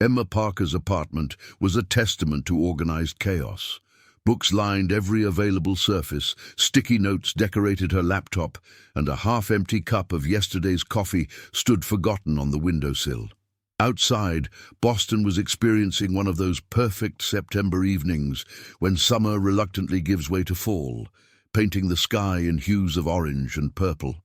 Emma Parker's apartment was a testament to organized chaos. Books lined every available surface, sticky notes decorated her laptop, and a half-empty cup of yesterday's coffee stood forgotten on the windowsill. Outside, Boston was experiencing one of those perfect September evenings when summer reluctantly gives way to fall, painting the sky in hues of orange and purple.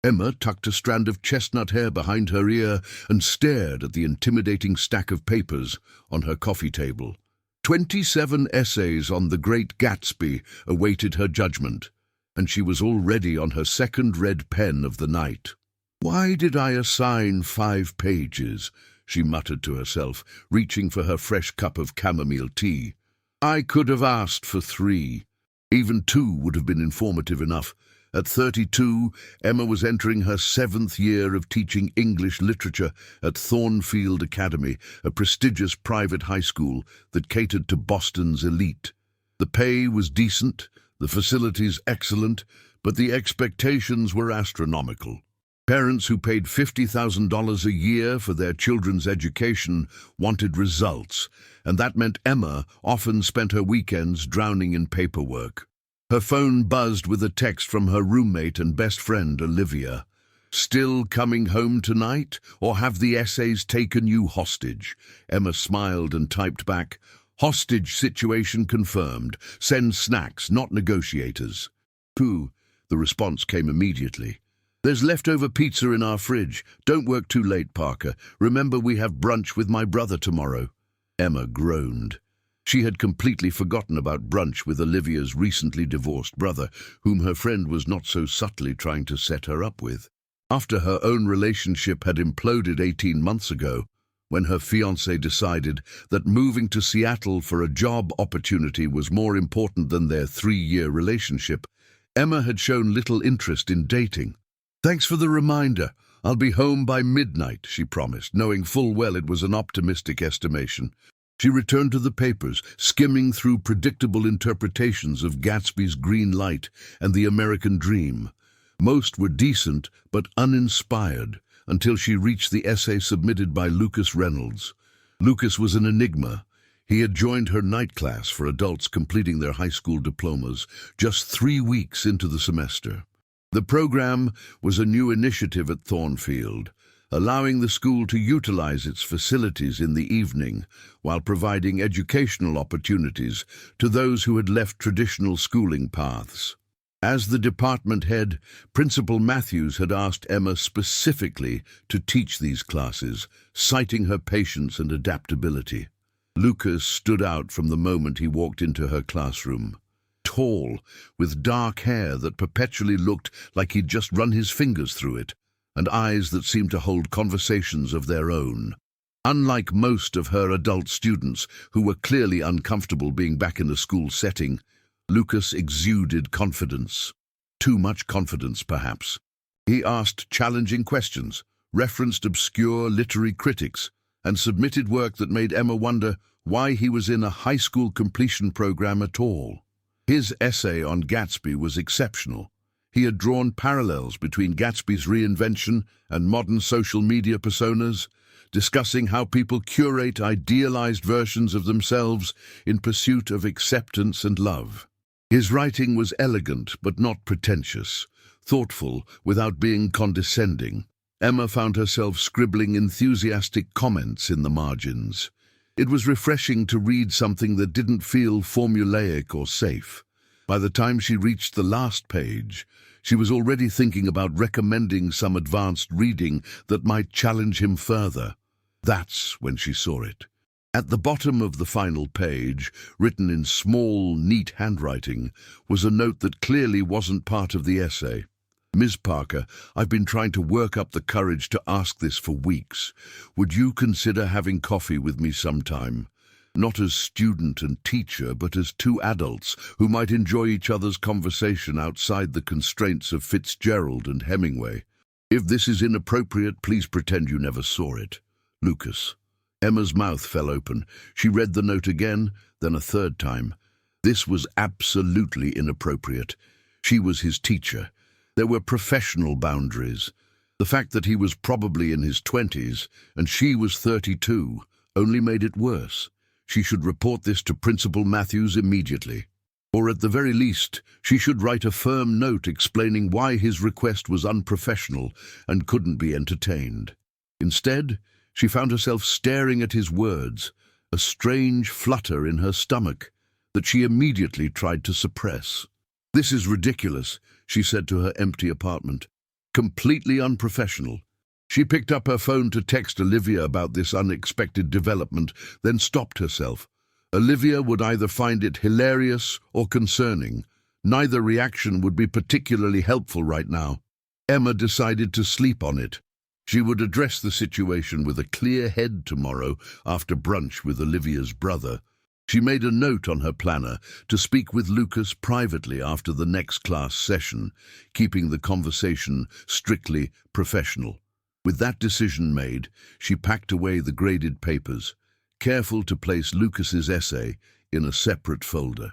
Emma tucked a strand of chestnut hair behind her ear and stared at the intimidating stack of papers on her coffee table. 27 essays on the Great Gatsby awaited her judgment, and she was already on her second red pen of the night. "Why did I assign 5 pages?" she muttered to herself, reaching for her fresh cup of chamomile tea. "I could have asked for 3. Even 2 would have been informative enough. At 32, Emma was entering her 7th year of teaching English literature at Thornfield Academy, a prestigious private high school that catered to Boston's elite. The pay was decent, the facilities excellent, but the expectations were astronomical. Parents who paid $50,000 a year for their children's education wanted results, and that meant Emma often spent her weekends drowning in paperwork. Her phone buzzed with a text from her roommate and best friend, Olivia. "Still coming home tonight, or have the essays taken you hostage?" Emma smiled and typed back, "Hostage situation confirmed. Send snacks, not negotiators." "Pooh," the response came immediately. "There's leftover pizza in our fridge. Don't work too late, Parker. Remember, we have brunch with my brother tomorrow." Emma groaned. She had completely forgotten about brunch with Olivia's recently divorced brother, whom her friend was not so subtly trying to set her up with. After her own relationship had imploded 18 months ago, when her fiancé decided that moving to Seattle for a job opportunity was more important than their 3-year relationship, Emma had shown little interest in dating. "Thanks for the reminder. I'll be home by midnight," she promised, knowing full well it was an optimistic estimation. She returned to the papers, skimming through predictable interpretations of Gatsby's Green Light and the American Dream. Most were decent but uninspired until she reached the essay submitted by Lucas Reynolds. Lucas was an enigma. He had joined her night class for adults completing their high school diplomas just 3 weeks into the semester. The program was a new initiative at Thornfield, allowing the school to utilize its facilities in the evening while providing educational opportunities to those who had left traditional schooling paths. As the department head, Principal Matthews had asked Emma specifically to teach these classes, citing her patience and adaptability. Lucas stood out from the moment he walked into her classroom. Tall, with dark hair that perpetually looked like he'd just run his fingers through it, and eyes that seemed to hold conversations of their own. Unlike most of her adult students, who were clearly uncomfortable being back in a school setting, Lucas exuded confidence. Too much confidence, perhaps. He asked challenging questions, referenced obscure literary critics, and submitted work that made Emma wonder why he was in a high school completion program at all. His essay on Gatsby was exceptional. He had drawn parallels between Gatsby's reinvention and modern social media personas, discussing how people curate idealized versions of themselves in pursuit of acceptance and love. His writing was elegant but not pretentious, thoughtful without being condescending. Emma found herself scribbling enthusiastic comments in the margins. It was refreshing to read something that didn't feel formulaic or safe. By the time she reached the last page, she was already thinking about recommending some advanced reading that might challenge him further. That's when she saw it. At the bottom of the final page, written in small, neat handwriting, was a note that clearly wasn't part of the essay. "Ms. Parker, I've been trying to work up the courage to ask this for weeks. Would you consider having coffee with me sometime? Not as student and teacher, but as 2 adults who might enjoy each other's conversation outside the constraints of Fitzgerald and Hemingway. If this is inappropriate, please pretend you never saw it. Lucas." Emma's mouth fell open. She read the note again, then a 3rd time. This was absolutely inappropriate. She was his teacher. There were professional boundaries. The fact that he was probably in his 20s and she was 32, only made it worse. She should report this to Principal Matthews immediately. Or at the very least, she should write a firm note explaining why his request was unprofessional and couldn't be entertained. Instead, she found herself staring at his words, a strange flutter in her stomach that she immediately tried to suppress. "This is ridiculous," she said to her empty apartment. "Completely unprofessional." She picked up her phone to text Olivia about this unexpected development, then stopped herself. Olivia would either find it hilarious or concerning. Neither reaction would be particularly helpful right now. Emma decided to sleep on it. She would address the situation with a clear head tomorrow after brunch with Olivia's brother. She made a note on her planner to speak with Lucas privately after the next class session, keeping the conversation strictly professional. With that decision made, she packed away the graded papers, careful to place Lucas's essay in a separate folder.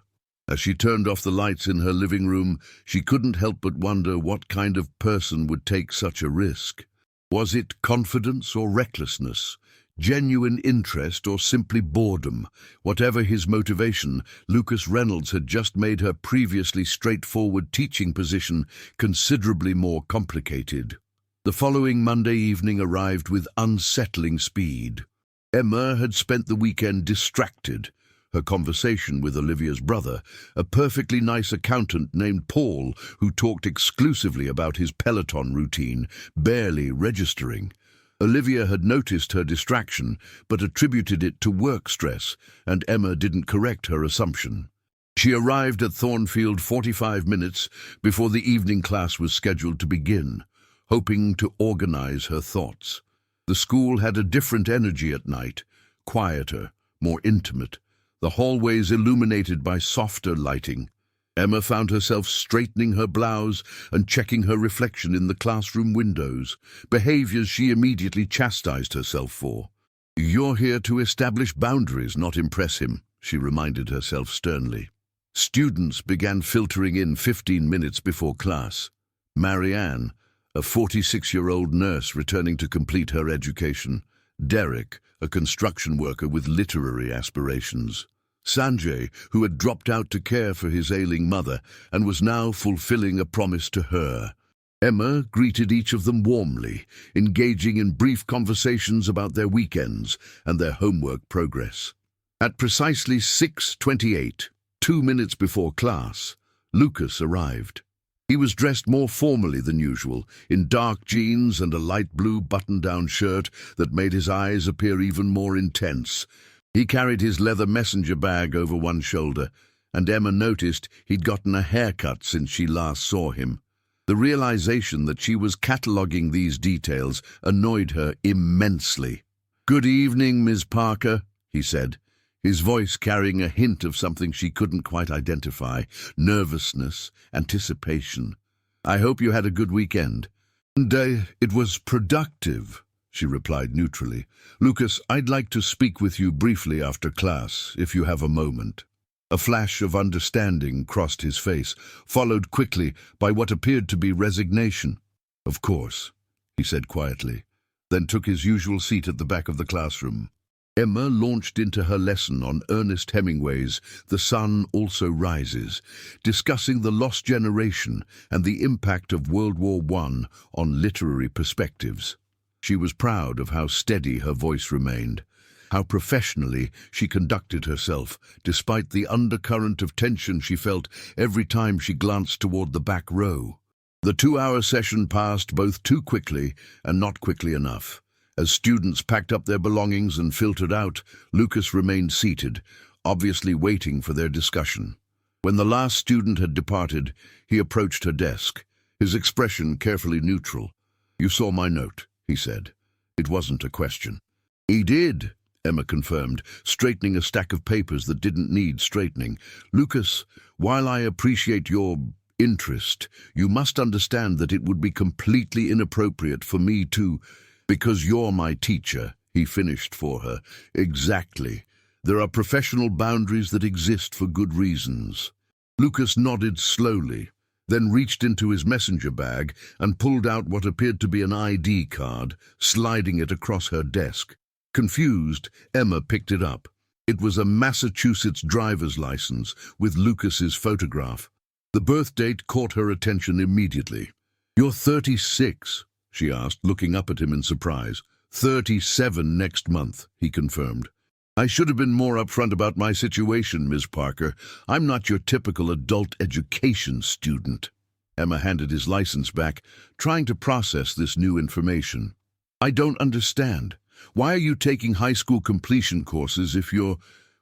As she turned off the lights in her living room, she couldn't help but wonder what kind of person would take such a risk. Was it confidence or recklessness? Genuine interest or simply boredom? Whatever his motivation, Lucas Reynolds had just made her previously straightforward teaching position considerably more complicated. The following Monday evening arrived with unsettling speed. Emma had spent the weekend distracted. Her conversation with Olivia's brother, a perfectly nice accountant named Paul who talked exclusively about his Peloton routine, barely registering. Olivia had noticed her distraction, but attributed it to work stress, and Emma didn't correct her assumption. She arrived at Thornfield 45 minutes before the evening class was scheduled to begin, hoping to organize her thoughts. The school had a different energy at night, quieter, more intimate, the hallways illuminated by softer lighting. Emma found herself straightening her blouse and checking her reflection in the classroom windows, behaviors she immediately chastised herself for. "You're here to establish boundaries, not impress him," she reminded herself sternly. Students began filtering in 15 minutes before class. Marianne, a 46-year-old nurse returning to complete her education. Derek, a construction worker with literary aspirations. Sanjay, who had dropped out to care for his ailing mother and was now fulfilling a promise to her. Emma greeted each of them warmly, engaging in brief conversations about their weekends and their homework progress. At precisely 6:28, 2 minutes before class, Lucas arrived. He was dressed more formally than usual, in dark jeans and a light blue button-down shirt that made his eyes appear even more intense. He carried his leather messenger bag over one shoulder, and Emma noticed he'd gotten a haircut since she last saw him. The realization that she was cataloguing these details annoyed her immensely. "Good evening, Ms. Parker," he said, his voice carrying a hint of something she couldn't quite identify, nervousness, anticipation. "I hope you had a good weekend." "And it was productive," she replied neutrally. "Lucas, I'd like to speak with you briefly after class, if you have a moment." A flash of understanding crossed his face, followed quickly by what appeared to be resignation. "Of course," he said quietly, then took his usual seat at the back of the classroom. Emma launched into her lesson on Ernest Hemingway's The Sun Also Rises, discussing the lost generation and the impact of World War I on literary perspectives. She was proud of how steady her voice remained, how professionally she conducted herself, despite the undercurrent of tension she felt every time she glanced toward the back row. The 2-hour session passed both too quickly and not quickly enough. As students packed up their belongings and filtered out, Lucas remained seated, obviously waiting for their discussion. When the last student had departed, he approached her desk, his expression carefully neutral. "You saw my note," he said. It wasn't a question. "He did," Emma confirmed, straightening a stack of papers that didn't need straightening. "Lucas, while I appreciate your interest, you must understand that it would be completely inappropriate for me to... Because you're my teacher," he finished for her. "Exactly. There are professional boundaries that exist for good reasons." Lucas nodded slowly, then reached into his messenger bag and pulled out what appeared to be an ID card, sliding it across her desk. Confused, Emma picked it up. It was a Massachusetts driver's license with Lucas's photograph. The birth date caught her attention immediately. "You're 36, she asked, looking up at him in surprise. 37 next month, he confirmed. "I should have been more upfront about my situation, Ms. Parker. I'm not your typical adult education student." Emma handed his license back, trying to process this new information. "I don't understand. Why are you taking high school completion courses if you're,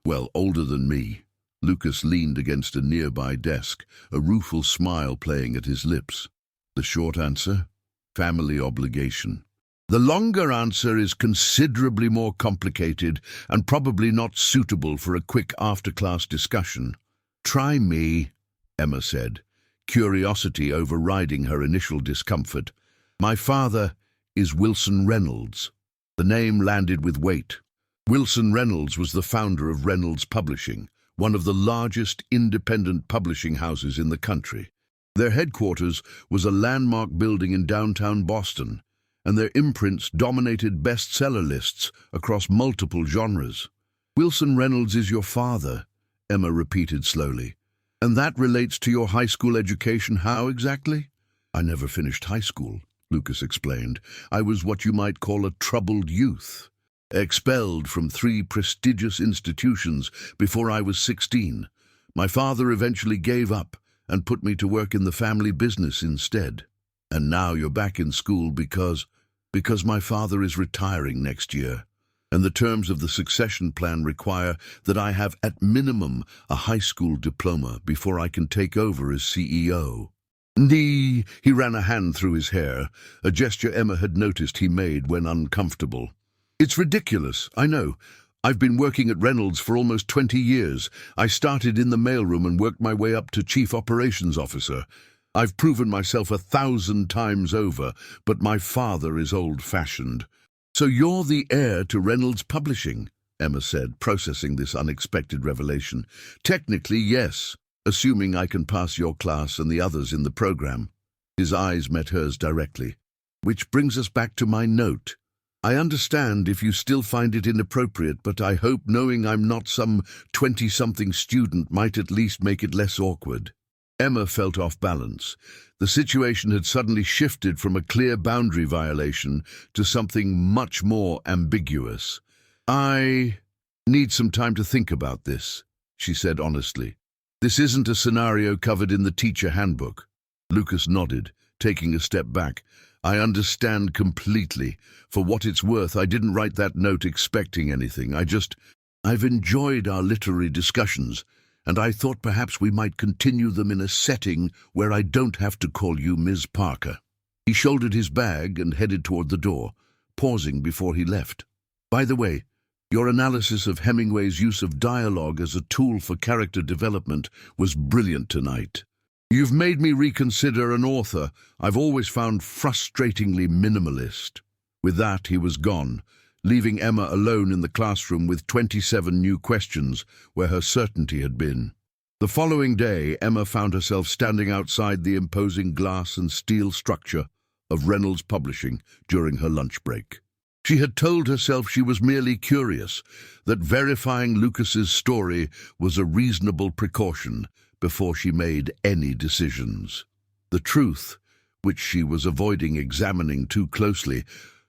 well, older than me?" Lucas leaned against a nearby desk, a rueful smile playing at his lips. The short answer? Family obligation. The longer answer is considerably more complicated and probably not suitable for a quick after-class discussion. "Try me," Emma said, curiosity overriding her initial discomfort. "My father is Wilson Reynolds." The name landed with weight. Wilson Reynolds was the founder of Reynolds Publishing, one of the largest independent publishing houses in the country. Their headquarters was a landmark building in downtown Boston, and their imprints dominated bestseller lists across multiple genres. "Wilson Reynolds is your father," Emma repeated slowly. "And that relates to your high school education how exactly?" "I never finished high school," Lucas explained. "I was what you might call a troubled youth, expelled from 3 prestigious institutions before I was 16. My father eventually gave up and put me to work in the family business instead. And now you're back in school because my father is retiring next year, and the terms of the succession plan require that I have at minimum a high school diploma before I can take over as CEO. He ran a hand through his hair, a gesture Emma had noticed he made when uncomfortable. "It's ridiculous, I know. I've been working at Reynolds for almost 20 years. I started in the mailroom and worked my way up to Chief Operations Officer. I've proven myself 1,000 times over, but my father is old-fashioned." "So you're the heir to Reynolds Publishing," Emma said, processing this unexpected revelation. "Technically, yes, assuming I can pass your class and the others in the program." His eyes met hers directly. "Which brings us back to my note. I understand if you still find it inappropriate, but I hope knowing I'm not some 20-something student might at least make it less awkward." Emma felt off balance. The situation had suddenly shifted from a clear boundary violation to something much more ambiguous. "I need some time to think about this," she said honestly. "This isn't a scenario covered in the teacher handbook." Lucas nodded, taking a step back. "I understand completely. For what it's worth, I didn't write that note expecting anything. I've enjoyed our literary discussions, and I thought perhaps we might continue them in a setting where I don't have to call you Ms. Parker." He shouldered his bag and headed toward the door, pausing before he left. "By the way, your analysis of Hemingway's use of dialogue as a tool for character development was brilliant tonight. You've made me reconsider an author I've always found frustratingly minimalist." With that, he was gone, leaving Emma alone in the classroom with 27 new questions where her certainty had been. The following day, Emma found herself standing outside the imposing glass and steel structure of Reynolds Publishing during her lunch break. She had told herself she was merely curious, that verifying Lucas's story was a reasonable precaution before she made any decisions. The truth, which she was avoiding examining too closely,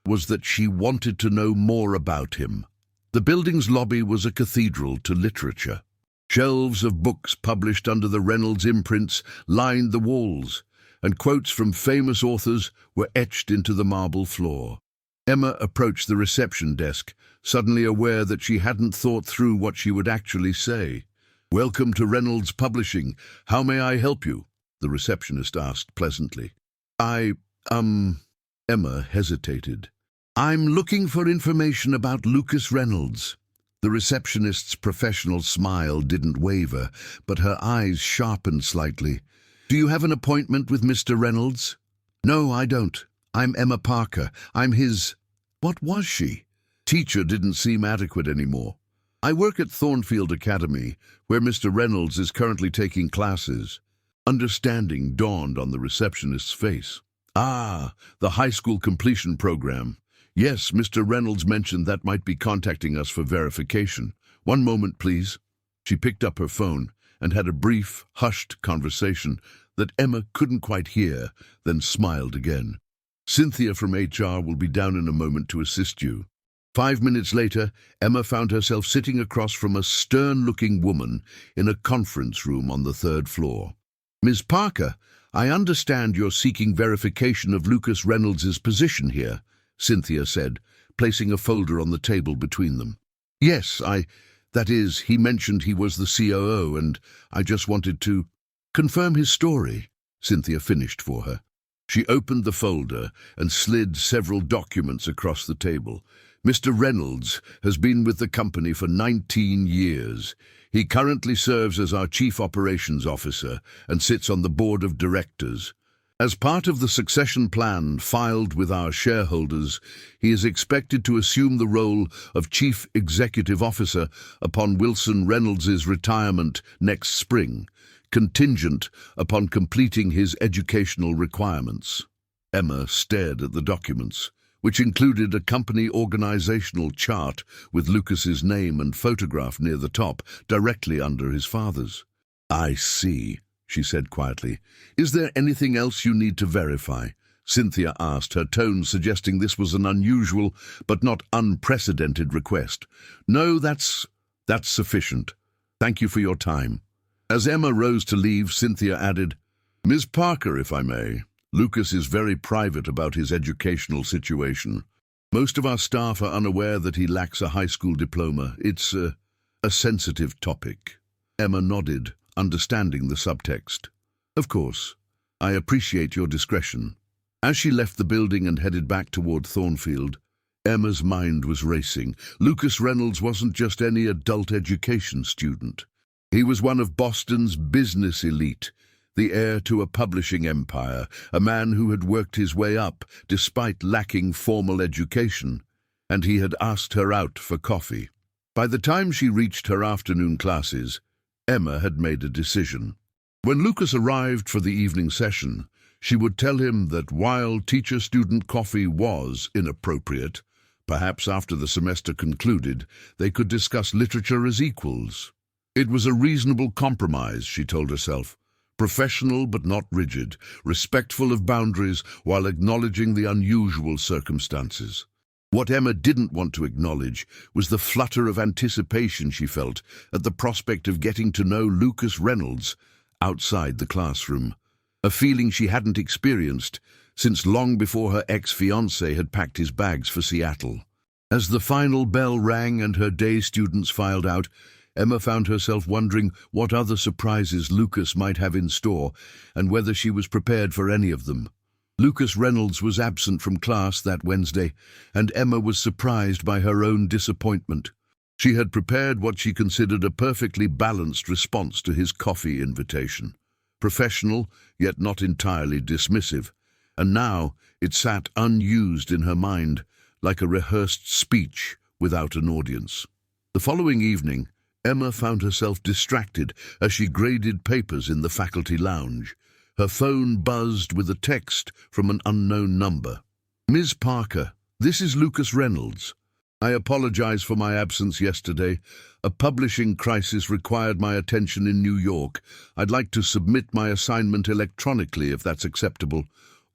was that she wanted to know more about him. The building's lobby was a cathedral to literature. Shelves of books published under the Reynolds imprints lined the walls, and quotes from famous authors were etched into the marble floor. Emma approached the reception desk, suddenly aware that she hadn't thought through what she would actually say. "Welcome to Reynolds Publishing. How may I help you?" the receptionist asked pleasantly. Emma hesitated. "I'm looking for information about Lucas Reynolds." The receptionist's professional smile didn't waver, but her eyes sharpened slightly. "Do you have an appointment with Mr. Reynolds?" "No, I don't. I'm Emma Parker. I'm his—" What was she? Teacher didn't seem adequate anymore. "I work at Thornfield Academy, where Mr. Reynolds is currently taking classes." Understanding dawned on the receptionist's face. "Ah, the high school completion program. Yes, Mr. Reynolds mentioned that might be contacting us for verification. One moment, please. She picked up her phone and had a brief, hushed conversation that Emma couldn't quite hear, then smiled again. Cynthia from HR will be down in a moment to assist you. 5 minutes later, Emma found herself sitting across from a stern-looking woman in a conference room on the 3rd floor. Ms. Parker, I understand you're seeking verification of Lucas Reynolds's position here, Cynthia said, placing a folder on the table between them. Yes, that is, he mentioned he was the COO, and I just wanted to confirm his story, Cynthia finished for her. She opened the folder and slid several documents across the table. Mr. Reynolds has been with the company for 19 years. He currently serves as our Chief Operations Officer and sits on the Board of Directors. As part of the succession plan filed with our shareholders, he is expected to assume the role of Chief Executive Officer upon Wilson Reynolds's retirement next spring, contingent upon completing his educational requirements. Emma stared at the documents, which included a company organizational chart with Lucas's name and photograph near the top, directly under his father's. I see, she said quietly. Is there anything else you need to verify? Cynthia asked, her tone suggesting this was an unusual but not unprecedented request. No, that's sufficient. Thank you for your time. As Emma rose to leave, Cynthia added, Ms. Parker, if I may. Lucas is very private about his educational situation. Most of our staff are unaware that he lacks a high school diploma. It's a sensitive topic. Emma nodded, understanding the subtext. Of course. I appreciate your discretion. As she left the building and headed back toward Thornfield, Emma's mind was racing. Lucas Reynolds wasn't just any adult education student. He was one of Boston's business elite, the heir to a publishing empire, a man who had worked his way up despite lacking formal education, and he had asked her out for coffee. By the time she reached her afternoon classes, Emma had made a decision. When Lucas arrived for the evening session, she would tell him that while teacher-student coffee was inappropriate, perhaps after the semester concluded, they could discuss literature as equals. It was a reasonable compromise, she told herself. Professional but not rigid, respectful of boundaries while acknowledging the unusual circumstances. What Emma didn't want to acknowledge was the flutter of anticipation she felt at the prospect of getting to know Lucas Reynolds outside the classroom, a feeling she hadn't experienced since long before her ex-fiancé had packed his bags for Seattle. As the final bell rang and her day students filed out, Emma found herself wondering what other surprises Lucas might have in store and whether she was prepared for any of them. Lucas Reynolds was absent from class that Wednesday, and Emma was surprised by her own disappointment. She had prepared what she considered a perfectly balanced response to his coffee invitation. Professional, yet not entirely dismissive, and now it sat unused in her mind, like a rehearsed speech without an audience. The following evening, Emma found herself distracted as she graded papers in the faculty lounge. Her phone buzzed with a text from an unknown number. Ms. Parker, this is Lucas Reynolds. I apologize for my absence yesterday. A publishing crisis required my attention in New York. I'd like to submit my assignment electronically if that's acceptable.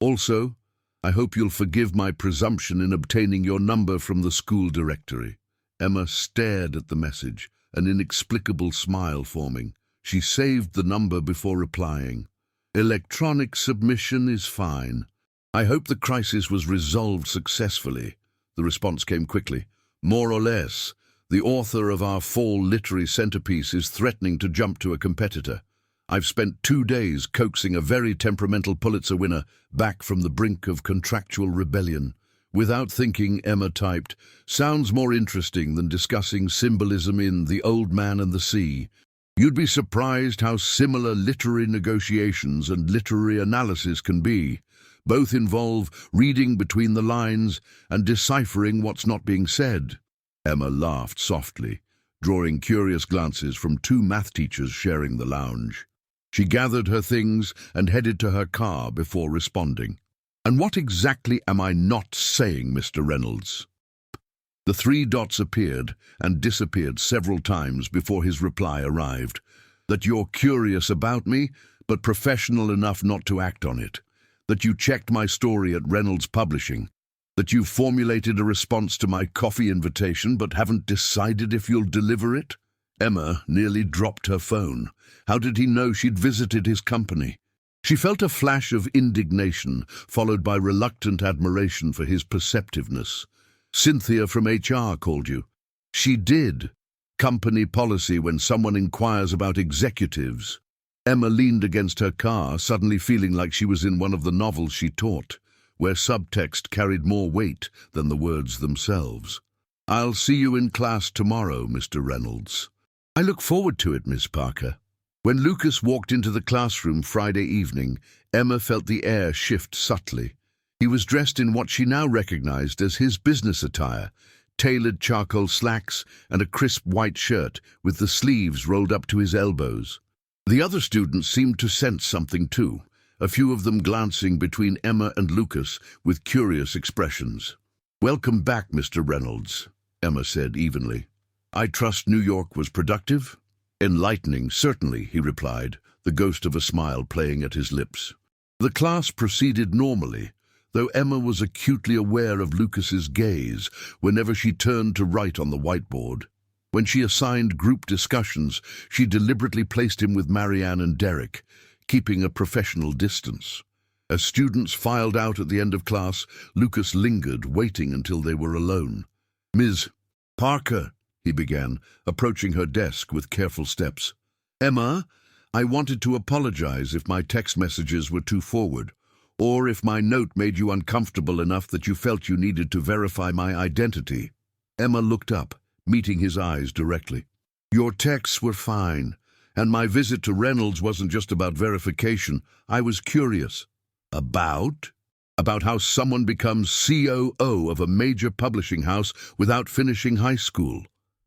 Also, I hope you'll forgive my presumption in obtaining your number from the school directory. Emma stared at the message, an inexplicable smile forming. She saved the number before replying. Electronic submission is fine. I hope the crisis was resolved successfully. The response came quickly. More or less. The author of our fall literary centerpiece is threatening to jump to a competitor. I've spent 2 days coaxing a very temperamental Pulitzer winner back from the brink of contractual rebellion. Without thinking, Emma typed, sounds more interesting than discussing symbolism in The Old Man and the Sea. You'd be surprised how similar literary negotiations and literary analysis can be. Both involve reading between the lines and deciphering what's not being said. Emma laughed softly, drawing curious glances from 2 math teachers sharing the lounge. She gathered her things and headed to her car before responding. And what exactly am I not saying, Mr. Reynolds? The three dots appeared and disappeared several times before his reply arrived. That you're curious about me, but professional enough not to act on it. That you checked my story at Reynolds Publishing. That you've formulated a response to my coffee invitation but haven't decided if you'll deliver it? Emma nearly dropped her phone. How did he know she'd visited his company? She felt a flash of indignation, followed by reluctant admiration for his perceptiveness. Cynthia from HR called you. She did. Company policy when someone inquires about executives. Emma leaned against her car, suddenly feeling like she was in one of the novels she taught, where subtext carried more weight than the words themselves. I'll see you in class tomorrow, Mr. Reynolds. I look forward to it, Miss Parker. When Lucas walked into the classroom Friday evening, Emma felt the air shift subtly. He was dressed in what she now recognized as his business attire, tailored charcoal slacks and a crisp white shirt with the sleeves rolled up to his elbows. The other students seemed to sense something too, a few of them glancing between Emma and Lucas with curious expressions. Welcome back, Mr. Reynolds, Emma said evenly. I trust New York was productive? Enlightening, certainly, he replied, the ghost of a smile playing at his lips. The class proceeded normally, though Emma was acutely aware of Lucas's gaze whenever she turned to write on the whiteboard. When she assigned group discussions, she deliberately placed him with Marianne and Derek, keeping a professional distance. As students filed out at the end of class, Lucas lingered, waiting until they were alone. Ms. Parker, he began, approaching her desk with careful steps. Emma, I wanted to apologize if my text messages were too forward, or if my note made you uncomfortable enough that you felt you needed to verify my identity. Emma looked up, meeting his eyes directly. Your texts were fine, and my visit to Reynolds wasn't just about verification. I was curious. About? About how someone becomes COO of a major publishing house without finishing high school.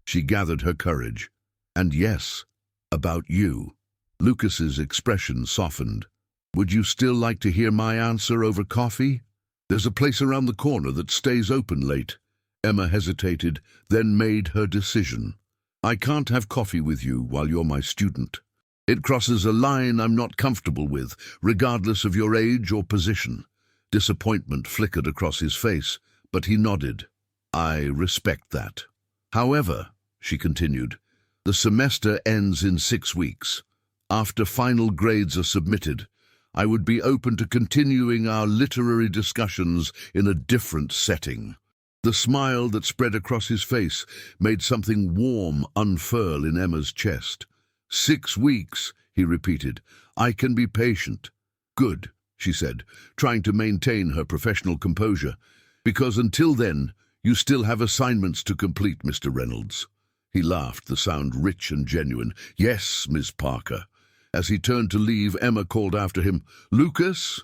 She gathered her courage. And yes, about you. Lucas's expression softened. Would you still like to hear my answer over coffee? There's a place around the corner that stays open late. Emma hesitated, then made her decision. I can't have coffee with you while you're my student. It crosses a line I'm not comfortable with, regardless of your age or position. Disappointment flickered across his face, but he nodded. I respect that. However, she continued, the semester ends in 6 weeks. After final grades are submitted, I would be open to continuing our literary discussions in a different setting. The smile that spread across his face made something warm unfurl in Emma's chest. 6 weeks, he repeated. I can be patient. Good, she said, trying to maintain her professional composure, because until then, you still have assignments to complete, Mr. Reynolds. He laughed, the sound rich and genuine. Yes, Miss Parker. As he turned to leave, Emma called after him, Lucas,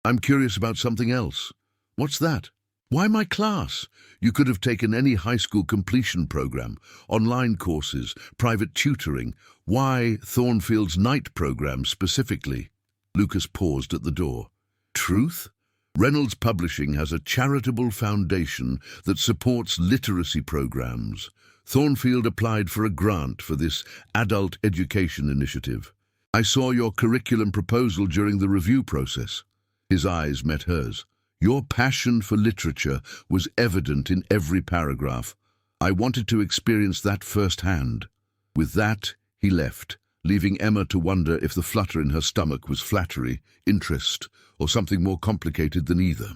I'm curious about something else. What's that? Why my class? You could have taken any high school completion program, online courses, private tutoring. Why Thornfield's night program specifically? Lucas paused at the door. Truth? Reynolds Publishing has a charitable foundation that supports literacy programs. Thornfield applied for a grant for this adult education initiative. I saw your curriculum proposal during the review process. His eyes met hers. Your passion for literature was evident in every paragraph. I wanted to experience that firsthand. With that, he left, leaving Emma to wonder if the flutter in her stomach was flattery, interest, or something more complicated than either.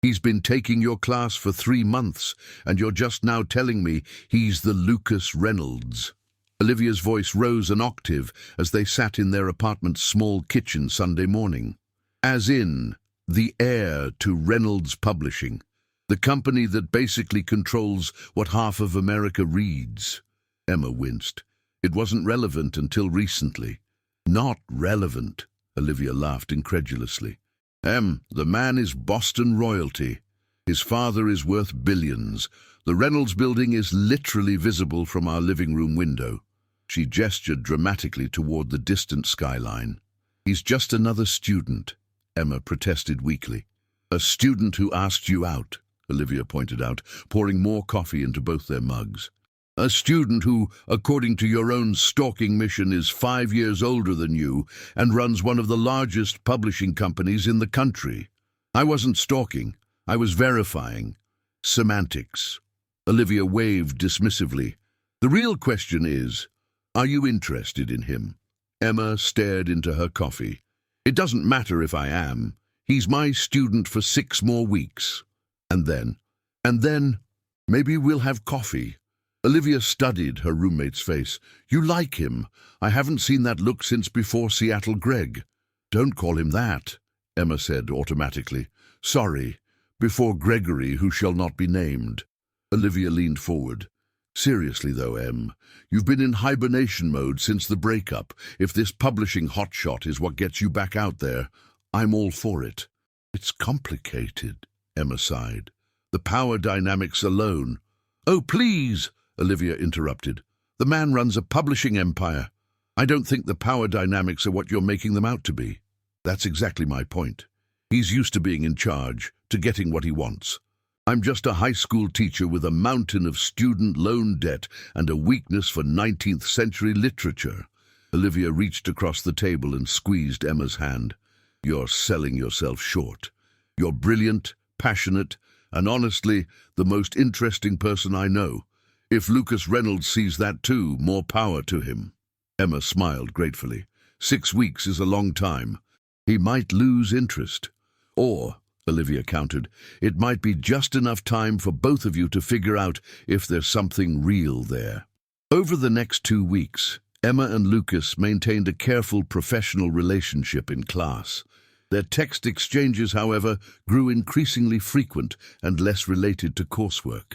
He's been taking your class for 3 months, and you're just now telling me he's the Lucas Reynolds. Olivia's voice rose an octave as they sat in their apartment's small kitchen Sunday morning. As in, the heir to Reynolds Publishing, the company that basically controls what half of America reads. Emma winced. It wasn't relevant until recently. Not relevant, Olivia laughed incredulously. The man is Boston royalty. His father is worth billions. The Reynolds building is literally visible from our living room window. She gestured dramatically toward the distant skyline. He's just another student, Emma protested weakly. A student who asked you out, Olivia pointed out, pouring more coffee into both their mugs. A student who, according to your own stalking mission, is 5 years older than you and runs one of the largest publishing companies in the country. I wasn't stalking, I was verifying. Semantics. Olivia waved dismissively. The real question is, are you interested in him? Emma stared into her coffee. It doesn't matter if I am. He's my student for 6 more weeks. And then, maybe we'll have coffee. Olivia studied her roommate's face. You like him. I haven't seen that look since before Seattle Greg. Don't call him that, Emma said automatically. Sorry, before Gregory, who shall not be named. Olivia leaned forward. Seriously though, Em, you've been in hibernation mode since the breakup. If this publishing hotshot is what gets you back out there, I'm all for it. It's complicated, Emma sighed. The power dynamics alone. Oh, please, Olivia interrupted. The man runs a publishing empire. I don't think the power dynamics are what you're making them out to be. That's exactly my point. He's used to being in charge, to getting what he wants. I'm just a high school teacher with a mountain of student loan debt and a weakness for 19th century literature. Olivia reached across the table and squeezed Emma's hand. You're selling yourself short. You're brilliant, passionate, and honestly, the most interesting person I know. If Lucas Reynolds sees that too, more power to him. Emma smiled gratefully. 6 weeks is a long time. He might lose interest. Or, Olivia countered, it might be just enough time for both of you to figure out if there's something real there. Over the next 2 weeks, Emma and Lucas maintained a careful professional relationship in class. Their text exchanges, however, grew increasingly frequent and less related to coursework.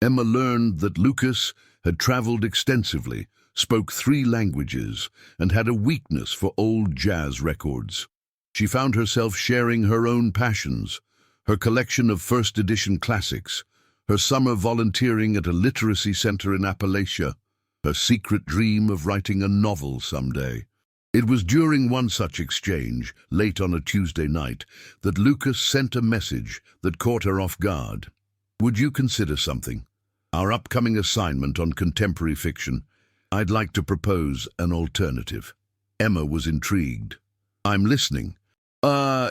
Emma learned that Lucas had traveled extensively, spoke 3 languages, and had a weakness for old jazz records. She found herself sharing her own passions, her collection of first-edition classics, her summer volunteering at a literacy center in Appalachia, her secret dream of writing a novel someday. It was during one such exchange, late on a Tuesday night, that Lucas sent a message that caught her off guard. Would you consider something? Our upcoming assignment on contemporary fiction. I'd like to propose an alternative. Emma was intrigued. I'm listening.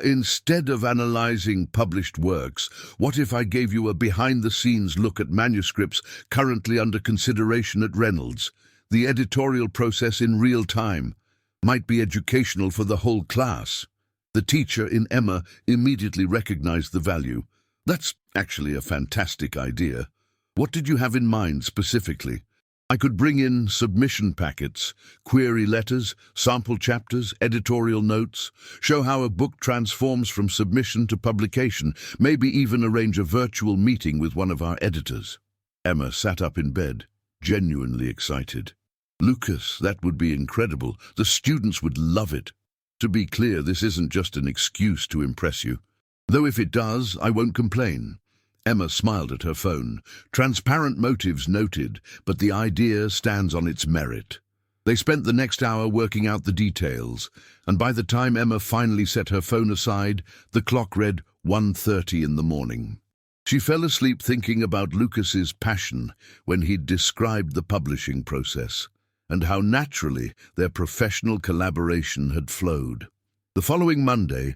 Instead of analyzing published works, what if I gave you a behind-the-scenes look at manuscripts currently under consideration at Reynolds? The editorial process in real time might be educational for the whole class. The teacher in Emma immediately recognized the value. That's actually a fantastic idea. What did you have in mind specifically? I could bring in submission packets, query letters, sample chapters, editorial notes, show how a book transforms from submission to publication, maybe even arrange a virtual meeting with one of our editors. Emma sat up in bed, genuinely excited. Lucas, that would be incredible. The students would love it. To be clear, this isn't just an excuse to impress you. Though if it does, I won't complain. Emma smiled at her phone. Transparent motives noted, but the idea stands on its merit. They spent the next hour working out the details, and by the time Emma finally set her phone aside, the clock read 1:30 in the morning. She fell asleep thinking about Lucas's passion when he'd described the publishing process, and how naturally their professional collaboration had flowed. The following Monday,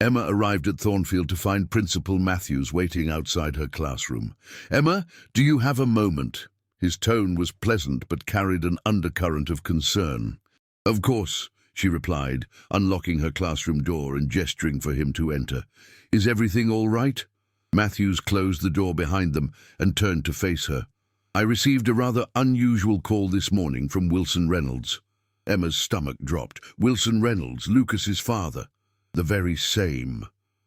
Emma arrived at Thornfield to find Principal Matthews waiting outside her classroom. Emma, do you have a moment? His tone was pleasant but carried an undercurrent of concern. Of course, she replied, unlocking her classroom door and gesturing for him to enter. Is everything all right? Matthews closed the door behind them and turned to face her. I received a rather unusual call this morning from Wilson Reynolds. Emma's stomach dropped. Wilson Reynolds, Lucas's father. The very same.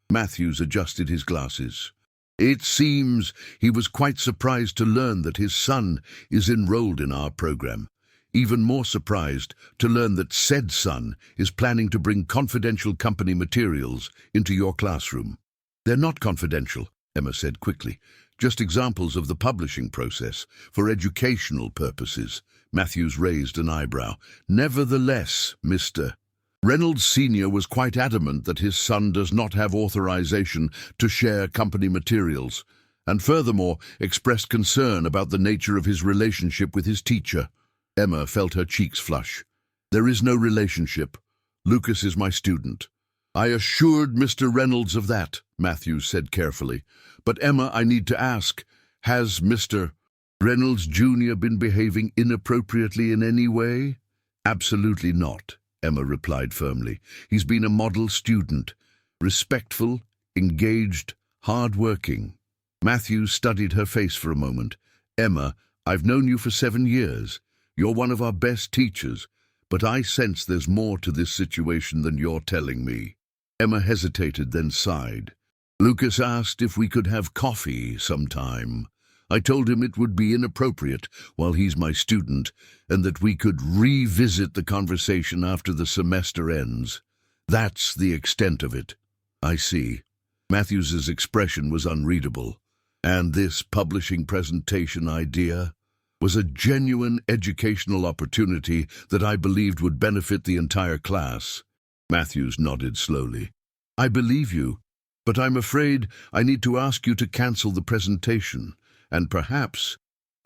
Matthews adjusted his glasses. It seems he was quite surprised to learn that his son is enrolled in our program. Even more surprised to learn that said son is planning to bring confidential company materials into your classroom. They're not confidential, Emma said quickly. Just examples of the publishing process, for educational purposes. Matthews raised an eyebrow. Nevertheless, Mr. Reynolds Sr. was quite adamant that his son does not have authorization to share company materials, and furthermore expressed concern about the nature of his relationship with his teacher. Emma felt her cheeks flush. "There is no relationship. Lucas is my student." "I assured Mr. Reynolds of that," Matthews said carefully. "But Emma, I need to ask, has Mr. Reynolds Jr. been behaving inappropriately in any way?" "Absolutely not," Emma replied firmly. "He's been a model student, respectful, engaged, hard-working." Matthews studied her face for a moment. "Emma, I've known you for 7 years. You're one of our best teachers, but I sense there's more to this situation than you're telling me." Emma hesitated, then sighed. "Lucas asked if we could have coffee sometime. I told him it would be inappropriate while he's my student, and that we could revisit the conversation after the semester ends. That's the extent of it." "I see." Matthews's expression was unreadable. "And this publishing presentation idea was a genuine educational opportunity that I believed would benefit the entire class." Matthews nodded slowly. "I believe you, but I'm afraid I need to ask you to cancel the presentation and perhaps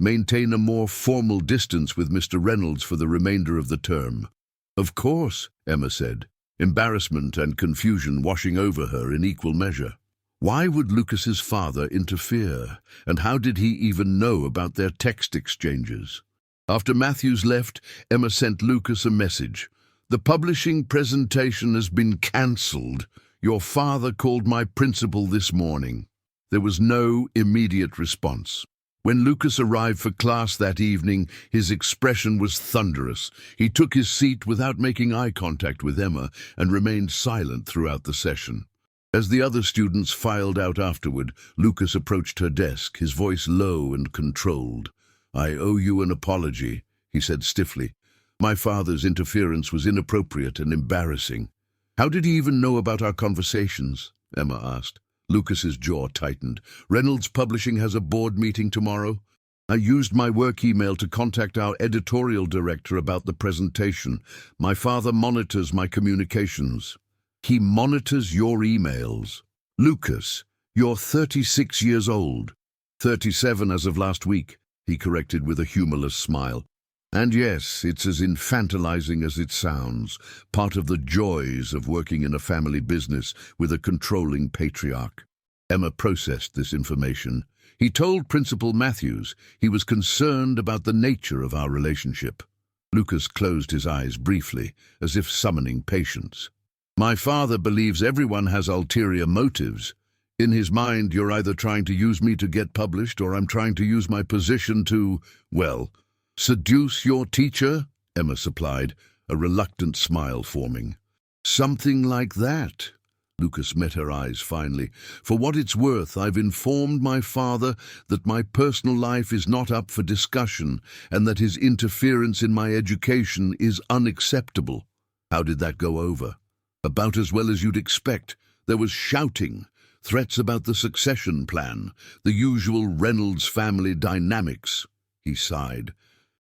maintain a more formal distance with Mr. Reynolds for the remainder of the term." "Of course," Emma said, embarrassment and confusion washing over her in equal measure. Why would Lucas's father interfere, and how did he even know about their text exchanges? After Matthews left, Emma sent Lucas a message. "The publishing presentation has been cancelled. Your father called my principal this morning." There was no immediate response. When Lucas arrived for class that evening, his expression was thunderous. He took his seat without making eye contact with Emma and remained silent throughout the session. As the other students filed out afterward, Lucas approached her desk, his voice low and controlled. "I owe you an apology," he said stiffly. "My father's interference was inappropriate and embarrassing." "How did he even know about our conversations?" Emma asked. Lucas's jaw tightened. "Reynolds Publishing has a board meeting tomorrow. I used my work email to contact our editorial director about the presentation. My father monitors my communications." "He monitors your emails?" "Lucas, you're 36 years old." 37 as of last week, he corrected with a humorless smile. "And yes, it's as infantilizing as it sounds, part of the joys of working in a family business with a controlling patriarch." Emma processed this information. "He told Principal Matthews he was concerned about the nature of our relationship." Lucas closed his eyes briefly, as if summoning patience. "My father believes everyone has ulterior motives. In his mind, you're either trying to use me to get published or I'm trying to use my position to, well, seduce your teacher," Emma supplied, a reluctant smile forming. "Something like that." Lucas met her eyes finally. "For what it's worth, I've informed my father that my personal life is not up for discussion and that his interference in my education is unacceptable." "How did that go over?" "About as well as you'd expect. There was shouting, threats about the succession plan, the usual Reynolds family dynamics." He sighed.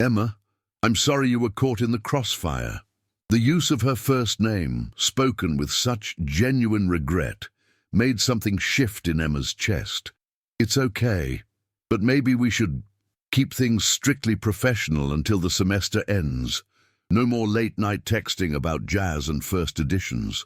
"Emma, I'm sorry you were caught in the crossfire." The use of her first name, spoken with such genuine regret, made something shift in Emma's chest. "It's okay, but maybe we should keep things strictly professional until the semester ends. No more late-night texting about jazz and first editions."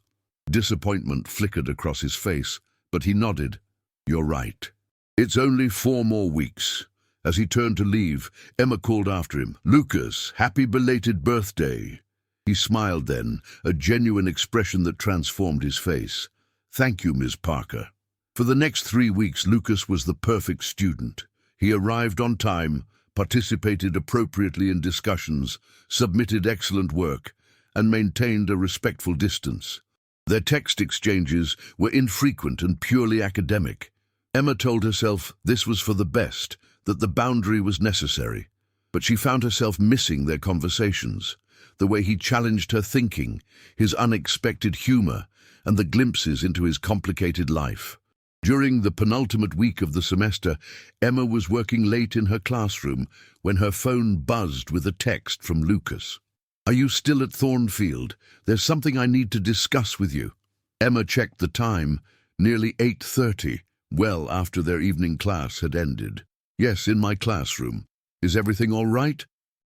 Disappointment flickered across his face, but he nodded. "You're right. It's only 4 more weeks." As he turned to leave, Emma called after him, "Lucas, happy belated birthday." He smiled then, a genuine expression that transformed his face. "Thank you, Ms. Parker." For the next 3 weeks, Lucas was the perfect student. He arrived on time, participated appropriately in discussions, submitted excellent work, and maintained a respectful distance. Their text exchanges were infrequent and purely academic. Emma told herself this was for the best, that the boundary was necessary. But she found herself missing their conversations, the way he challenged her thinking, his unexpected humor, and the glimpses into his complicated life. During the penultimate week of the semester, Emma was working late in her classroom when her phone buzzed with a text from Lucas. Are you still at Thornfield? There's something I need to discuss with you. Emma checked the time, nearly 8:30, well after their evening class had ended. Yes, in my classroom. Is everything all right?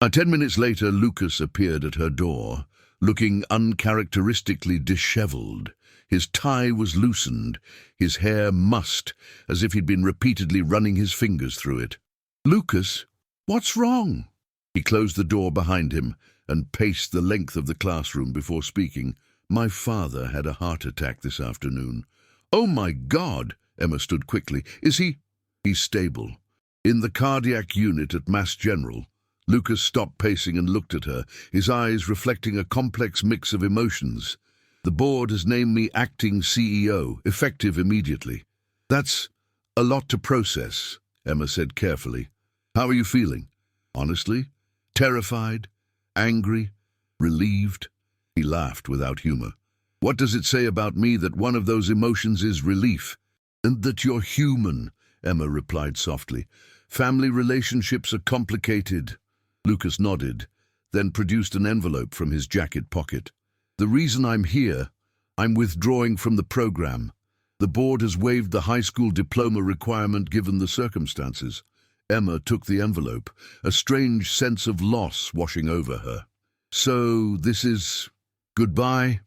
10 minutes later, Lucas appeared at her door, looking uncharacteristically disheveled. His tie was loosened, his hair mussed, as if he'd been repeatedly running his fingers through it. "Lucas, what's wrong?" He closed the door behind him and paced the length of the classroom before speaking. "My father had a heart attack this afternoon." "Oh my God!" Emma stood quickly. "Is he—" "He's stable. In the cardiac unit at Mass General." Lucas stopped pacing and looked at her, his eyes reflecting a complex mix of emotions. "The board has named me acting CEO, effective immediately." "That's a lot to process," Emma said carefully. "How are you feeling?" "Honestly? Terrified? Angry? Relieved?" He laughed without humor. "What does it say about me that one of those emotions is relief?" "And that you're human," Emma replied softly. "Family relationships are complicated." Lucas nodded, then produced an envelope from his jacket pocket. "The reason I'm here, I'm withdrawing from the program. The board has waived the high school diploma requirement given the circumstances." Emma took the envelope, a strange sense of loss washing over her. "So this is goodbye?"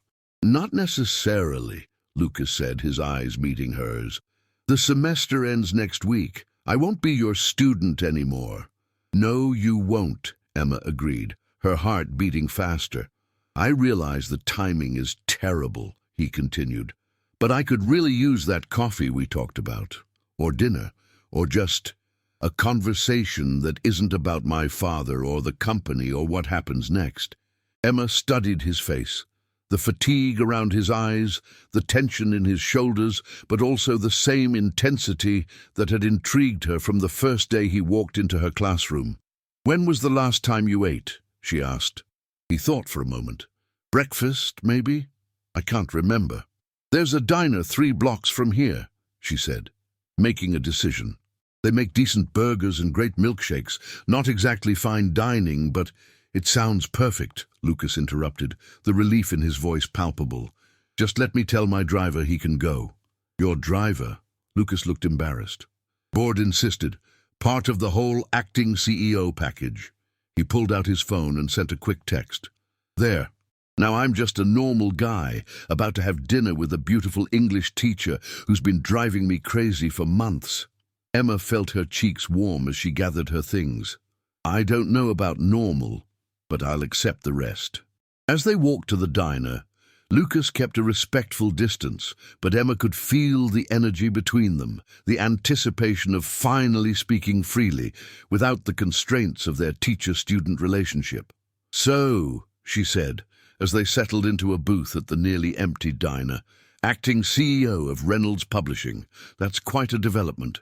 "Not necessarily," Lucas said, his eyes meeting hers. "The semester ends next week. I won't be your student anymore." "No, you won't," Emma agreed, her heart beating faster. "I realize the timing is terrible," he continued, "but I could really use that coffee we talked about, or dinner, or just a conversation that isn't about my father or the company or what happens next." Emma studied his face, the fatigue around his eyes, the tension in his shoulders, but also the same intensity that had intrigued her from the first day he walked into her classroom. "When was the last time you ate?" she asked. He thought for a moment. "Breakfast, maybe? I can't remember." "There's a diner 3 blocks from here," she said, making a decision. "They make decent burgers and great milkshakes. Not exactly fine dining, but—" "It sounds perfect," Lucas interrupted, the relief in his voice palpable. "Just let me tell my driver he can go." "Your driver?" Lucas looked embarrassed. "Board insisted. Part of the whole acting CEO package." He pulled out his phone and sent a quick text. "There. Now I'm just a normal guy, about to have dinner with a beautiful English teacher who's been driving me crazy for months." Emma felt her cheeks warm as she gathered her things. "I don't know about normal, but I'll accept the rest." As they walked to the diner, Lucas kept a respectful distance, but Emma could feel the energy between them, the anticipation of finally speaking freely, without the constraints of their teacher-student relationship. "So," she said, as they settled into a booth at the nearly empty diner, "acting CEO of Reynolds Publishing. That's quite a development."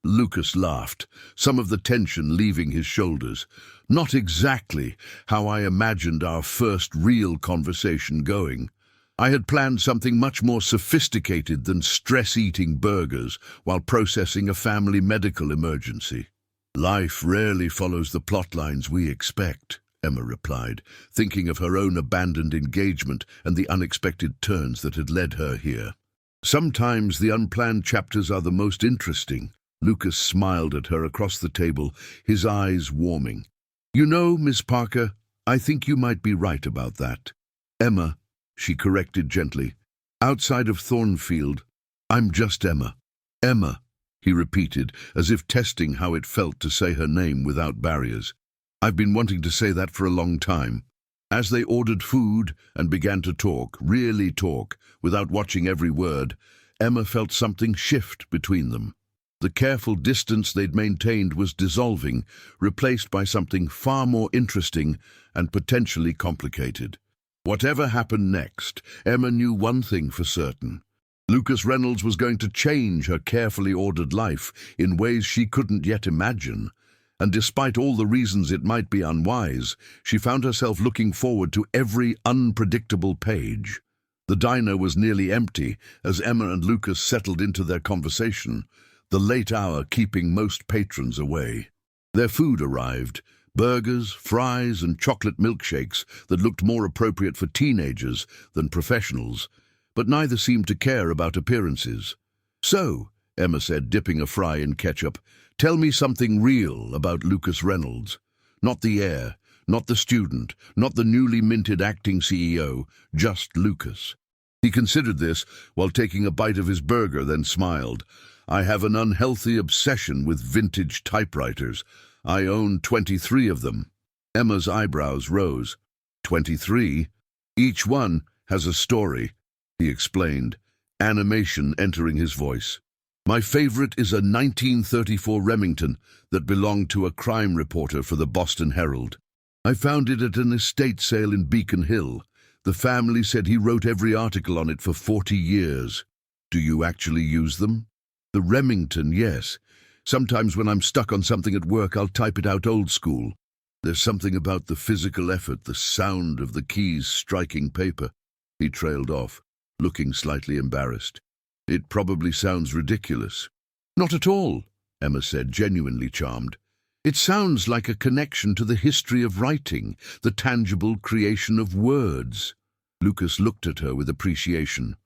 Lucas laughed, some of the tension leaving his shoulders. "Not exactly how I imagined our first real conversation going. I had planned something much more sophisticated than stress-eating burgers while processing a family medical emergency." "Life rarely follows the plot lines we expect," Emma replied, thinking of her own abandoned engagement and the unexpected turns that had led her here. "Sometimes the unplanned chapters are the most interesting." Lucas smiled at her across the table, his eyes warming. "You know, Miss Parker, I think you might be right about that." "Emma," she corrected gently. "Outside of Thornfield, I'm just Emma." "Emma," he repeated, as if testing how it felt to say her name without barriers. "I've been wanting to say that for a long time." As they ordered food and began to talk, really talk, without watching every word, Emma felt something shift between them. The careful distance they'd maintained was dissolving, replaced by something far more interesting and potentially complicated. Whatever happened next, Emma knew one thing for certain. Lucas Reynolds was going to change her carefully ordered life in ways she couldn't yet imagine. And despite all the reasons it might be unwise, she found herself looking forward to every unpredictable page. The diner was nearly empty as Emma and Lucas settled into their conversation, the late hour keeping most patrons away. Their food arrived, Burgers, fries, and chocolate milkshakes that looked more appropriate for teenagers than professionals, but neither seemed to care about appearances. "So," Emma said, dipping a fry in ketchup, "tell me something real about Lucas Reynolds. Not the heir, not the student, not the newly minted acting CEO, just Lucas." He considered this while taking a bite of his burger, then smiled. "I have an unhealthy obsession with vintage typewriters. I own 23 of them." Emma's eyebrows rose. 23? Each one has a story, he explained, animation entering his voice. "My favorite is a 1934 Remington that belonged to a crime reporter for the Boston Herald. I found it at an estate sale in Beacon Hill. The family said he wrote every article on it for 40 years. Do you actually use them?" "The Remington, yes. Sometimes when I'm stuck on something at work, I'll type it out old school. There's something about the physical effort, the sound of the keys striking paper." He trailed off, looking slightly embarrassed. "It probably sounds ridiculous." "Not at all," Emma said, genuinely charmed. "It sounds like a connection to the history of writing, the tangible creation of words." Lucas looked at her with appreciation.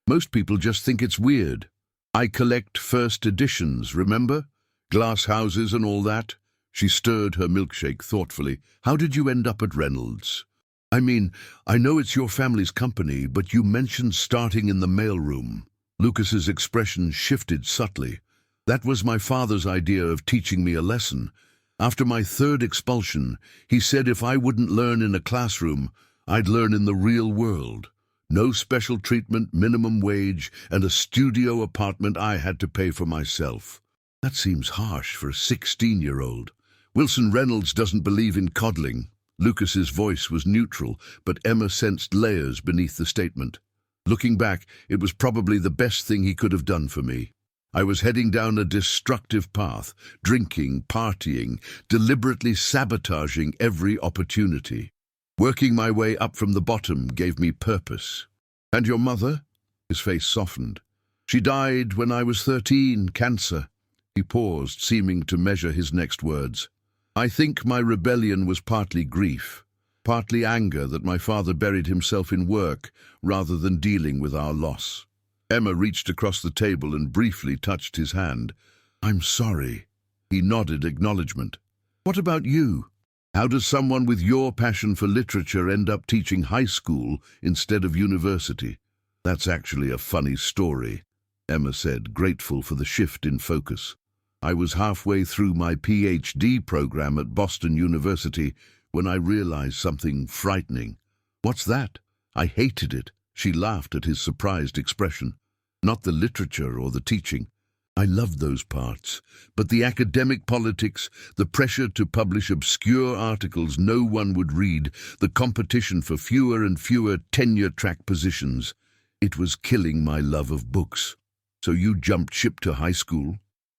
"Most people just think it's weird. I collect first editions, remember? Glass houses and all that." She stirred her milkshake thoughtfully. "How did you end up at Reynolds? I mean, I know it's your family's company, but you mentioned starting in the mailroom." Lucas's expression shifted subtly. "That was my father's idea of teaching me a lesson. After my third expulsion, he said if I wouldn't learn in a classroom, I'd learn in the real world. No special treatment, minimum wage, and a studio apartment I had to pay for myself." "That seems harsh for a 16-year-old. Wilson Reynolds doesn't believe in coddling." Lucas's voice was neutral, but Emma sensed layers beneath the statement. "Looking back, it was probably the best thing he could have done for me. I was heading down a destructive path, drinking, partying, deliberately sabotaging every opportunity. Working my way up from the bottom gave me purpose." "And your mother?" His face softened. "She died when I was 13, cancer." He paused, seeming to measure his next words. "I think my rebellion was partly grief, partly anger that my father buried himself in work rather than dealing with our loss." Emma reached across the table and briefly touched his hand. "I'm sorry." He nodded acknowledgement. "What about you? How does someone with your passion for literature end up teaching high school instead of university?" "That's actually a funny story," Emma said, grateful for the shift in focus. "I was halfway through my PhD program at Boston University when I realized something frightening." "What's that?" "I hated it." She laughed at his surprised expression. "Not the literature or the teaching. I loved those parts. But the academic politics, the pressure to publish obscure articles no one would read, the competition for fewer and fewer tenure-track positions. It was killing my love of books." "So you jumped ship to high school?"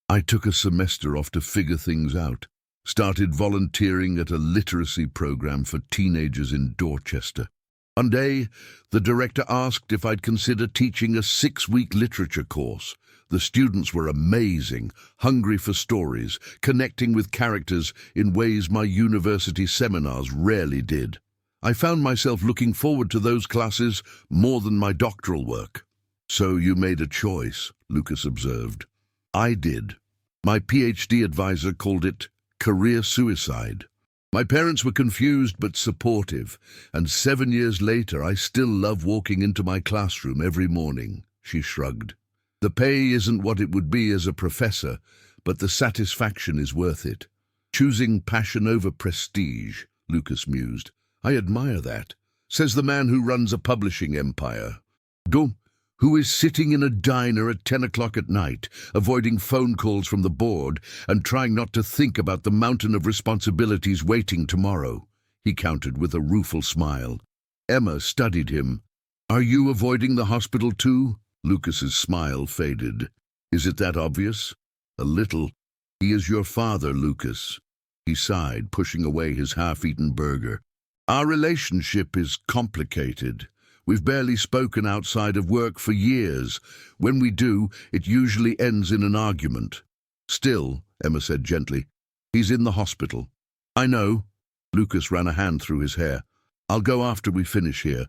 "I took a semester off to figure things out. Started volunteering at a literacy program for teenagers in Dorchester. One day, the director asked if I'd consider teaching a 6-week literature course. The students were amazing, hungry for stories, connecting with characters in ways my university seminars rarely did. I found myself looking forward to those classes more than my doctoral work." "So you made a choice," Lucas observed. "I did. My PhD advisor called it career suicide. My parents were confused but supportive, and 7 years later I still love walking into my classroom every morning." She shrugged. "The pay isn't what it would be as a professor, but the satisfaction is worth it." "Choosing passion over prestige," Lucas mused. "I admire that," says the man who runs a publishing empire. Who is sitting in a diner at 10 o'clock at night, avoiding phone calls from the board and trying not to think about the mountain of responsibilities waiting tomorrow," he countered with a rueful smile. Emma studied him. "Are you avoiding the hospital too?" Lucas's smile faded. "Is it that obvious?" "A little. He is your father, Lucas." He sighed, pushing away his half-eaten burger. "Our relationship is complicated. We've barely spoken outside of work for years. When we do, it usually ends in an argument." "Still," Emma said gently, "he's in the hospital." I know. Lucas ran a hand through his hair. I'll go after we finish here.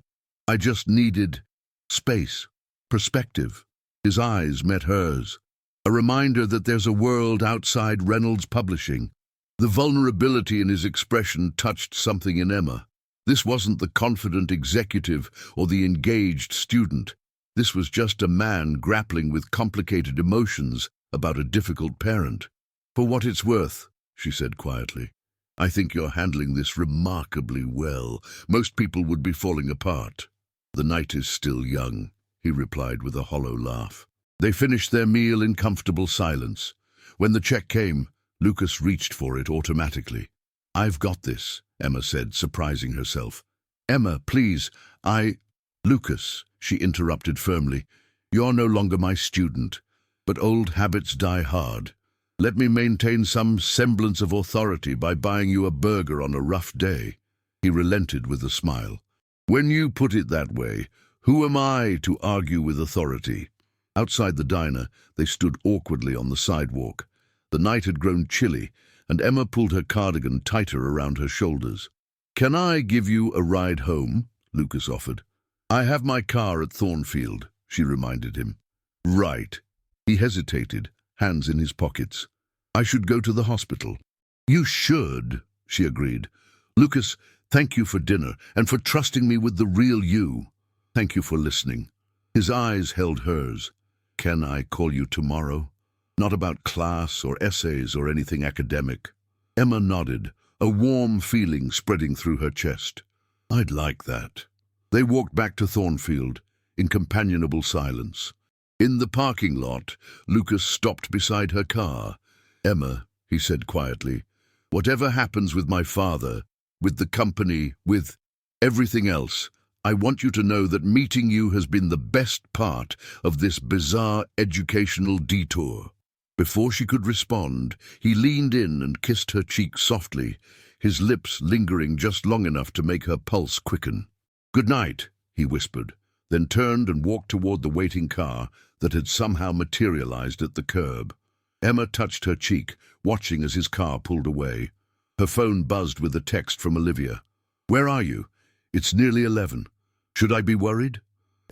I just needed space, perspective. His eyes met hers. A reminder that there's a world outside Reynolds Publishing. The vulnerability in his expression touched something in Emma. This wasn't the confident executive or the engaged student. This was just a man grappling with complicated emotions about a difficult parent. For what it's worth, she said quietly, I think you're handling this remarkably well. Most people would be falling apart. The night is still young, he replied with a hollow laugh. They finished their meal in comfortable silence. When the check came, Lucas reached for it automatically. I've got this, Emma said, surprising herself. Emma, please, Lucas, she interrupted firmly. You're no longer my student, but old habits die hard. Let me maintain some semblance of authority by buying you a burger on a rough day. He relented with a smile. When you put it that way, who am I to argue with authority? Outside the diner, they stood awkwardly on the sidewalk. The night had grown chilly, and Emma pulled her cardigan tighter around her shoulders. Can I give you a ride home? Lucas offered. I have my car at Thornfield, she reminded him. Right. He hesitated, hands in his pockets. I should go to the hospital. You should, she agreed. Lucas, thank you for dinner and for trusting me with the real you. Thank you for listening. His eyes held hers. Can I call you tomorrow? Not about class or essays or anything academic. Emma nodded, a warm feeling spreading through her chest. I'd like that. They walked back to Thornfield in companionable silence. In the parking lot, Lucas stopped beside her car. Emma, he said quietly, whatever happens with my father, with the company, with everything else, I want you to know that meeting you has been the best part of this bizarre educational detour. Before she could respond, he leaned in and kissed her cheek softly, his lips lingering just long enough to make her pulse quicken. Good night, he whispered, then turned and walked toward the waiting car that had somehow materialized at the curb. Emma touched her cheek, watching as his car pulled away. Her phone buzzed with a text from Olivia. Where are you? It's nearly 11. Should I be worried?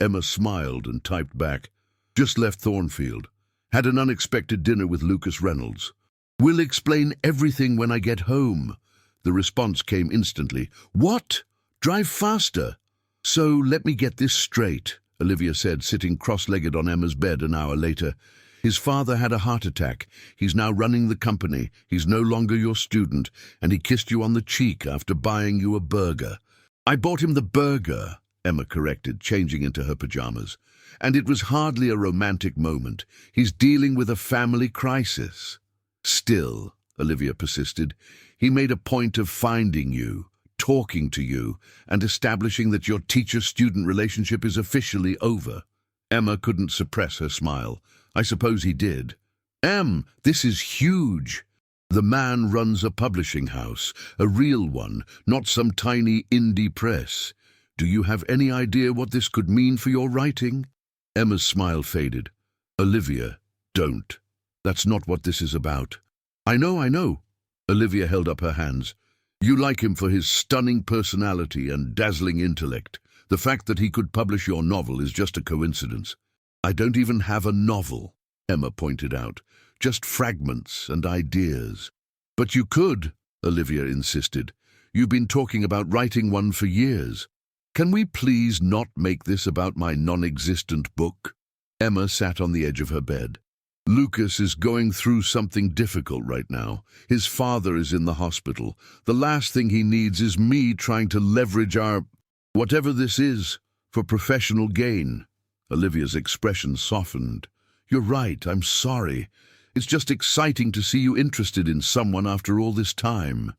Emma smiled and typed back. Just left Thornfield. Had an unexpected dinner with Lucas Reynolds. Will explain everything when I get home. The response came instantly. What? Drive faster. So let me get this straight, Olivia said, sitting cross-legged on Emma's bed an hour later. His father had a heart attack. He's now running the company. He's no longer your student, and he kissed you on the cheek after buying you a burger. I bought him the burger, Emma corrected, changing into her pajamas. And it was hardly a romantic moment. He's dealing with a family crisis. Still, Olivia persisted, he made a point of finding you, talking to you, and establishing that your teacher-student relationship is officially over. Emma couldn't suppress her smile. I suppose he did. Em, this is huge. The man runs a publishing house, a real one, not some tiny indie press. Do you have any idea what this could mean for your writing? Emma's smile faded. Olivia, don't. That's not what this is about. I know. Olivia held up her hands. You like him for his stunning personality and dazzling intellect. The fact that he could publish your novel is just a coincidence. I don't even have a novel, Emma pointed out. Just fragments and ideas. But you could, Olivia insisted. You've been talking about writing one for years. Can we please not make this about my non-existent book? Emma sat on the edge of her bed. Lucas is going through something difficult right now. His father is in the hospital. The last thing he needs is me trying to leverage whatever this is, for professional gain. Olivia's expression softened. You're right, I'm sorry. It's just exciting to see you interested in someone after all this time.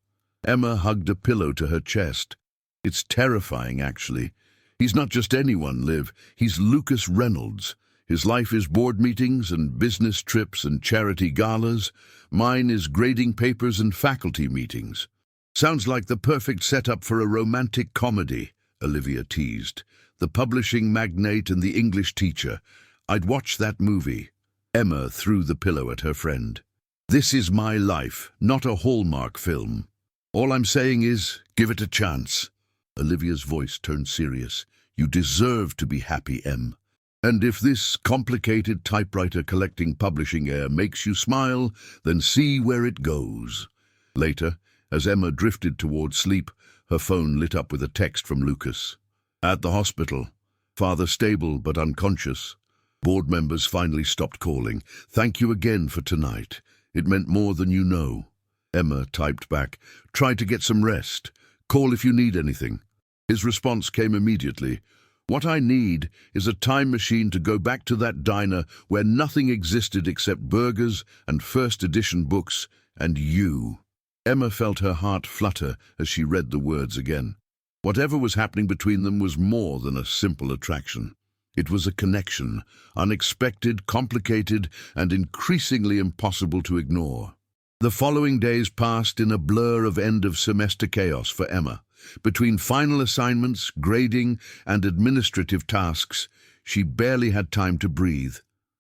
Emma hugged a pillow to her chest. It's terrifying, actually. He's not just anyone, Liv. He's Lucas Reynolds. His life is board meetings and business trips and charity galas. Mine is grading papers and faculty meetings. Sounds like the perfect setup for a romantic comedy, Olivia teased. The publishing magnate and the English teacher. I'd watch that movie. Emma threw the pillow at her friend. This is my life, not a Hallmark film. All I'm saying is, give it a chance. Olivia's voice turned serious. You deserve to be happy, Em. And if this complicated typewriter-collecting publishing heir makes you smile, then see where it goes. Later, as Emma drifted towards sleep, her phone lit up with a text from Lucas. At the hospital. Father stable but unconscious. Board members finally stopped calling. Thank you again for tonight. It meant more than you know. Emma typed back. Try to get some rest. Call if you need anything. His response came immediately. What I need is a time machine to go back to that diner where nothing existed except burgers and first edition books and you. Emma felt her heart flutter as she read the words again. Whatever was happening between them was more than a simple attraction. It was a connection, unexpected, complicated, and increasingly impossible to ignore. The following days passed in a blur of end-of-semester chaos for Emma. Between final assignments, grading, and administrative tasks, she barely had time to breathe.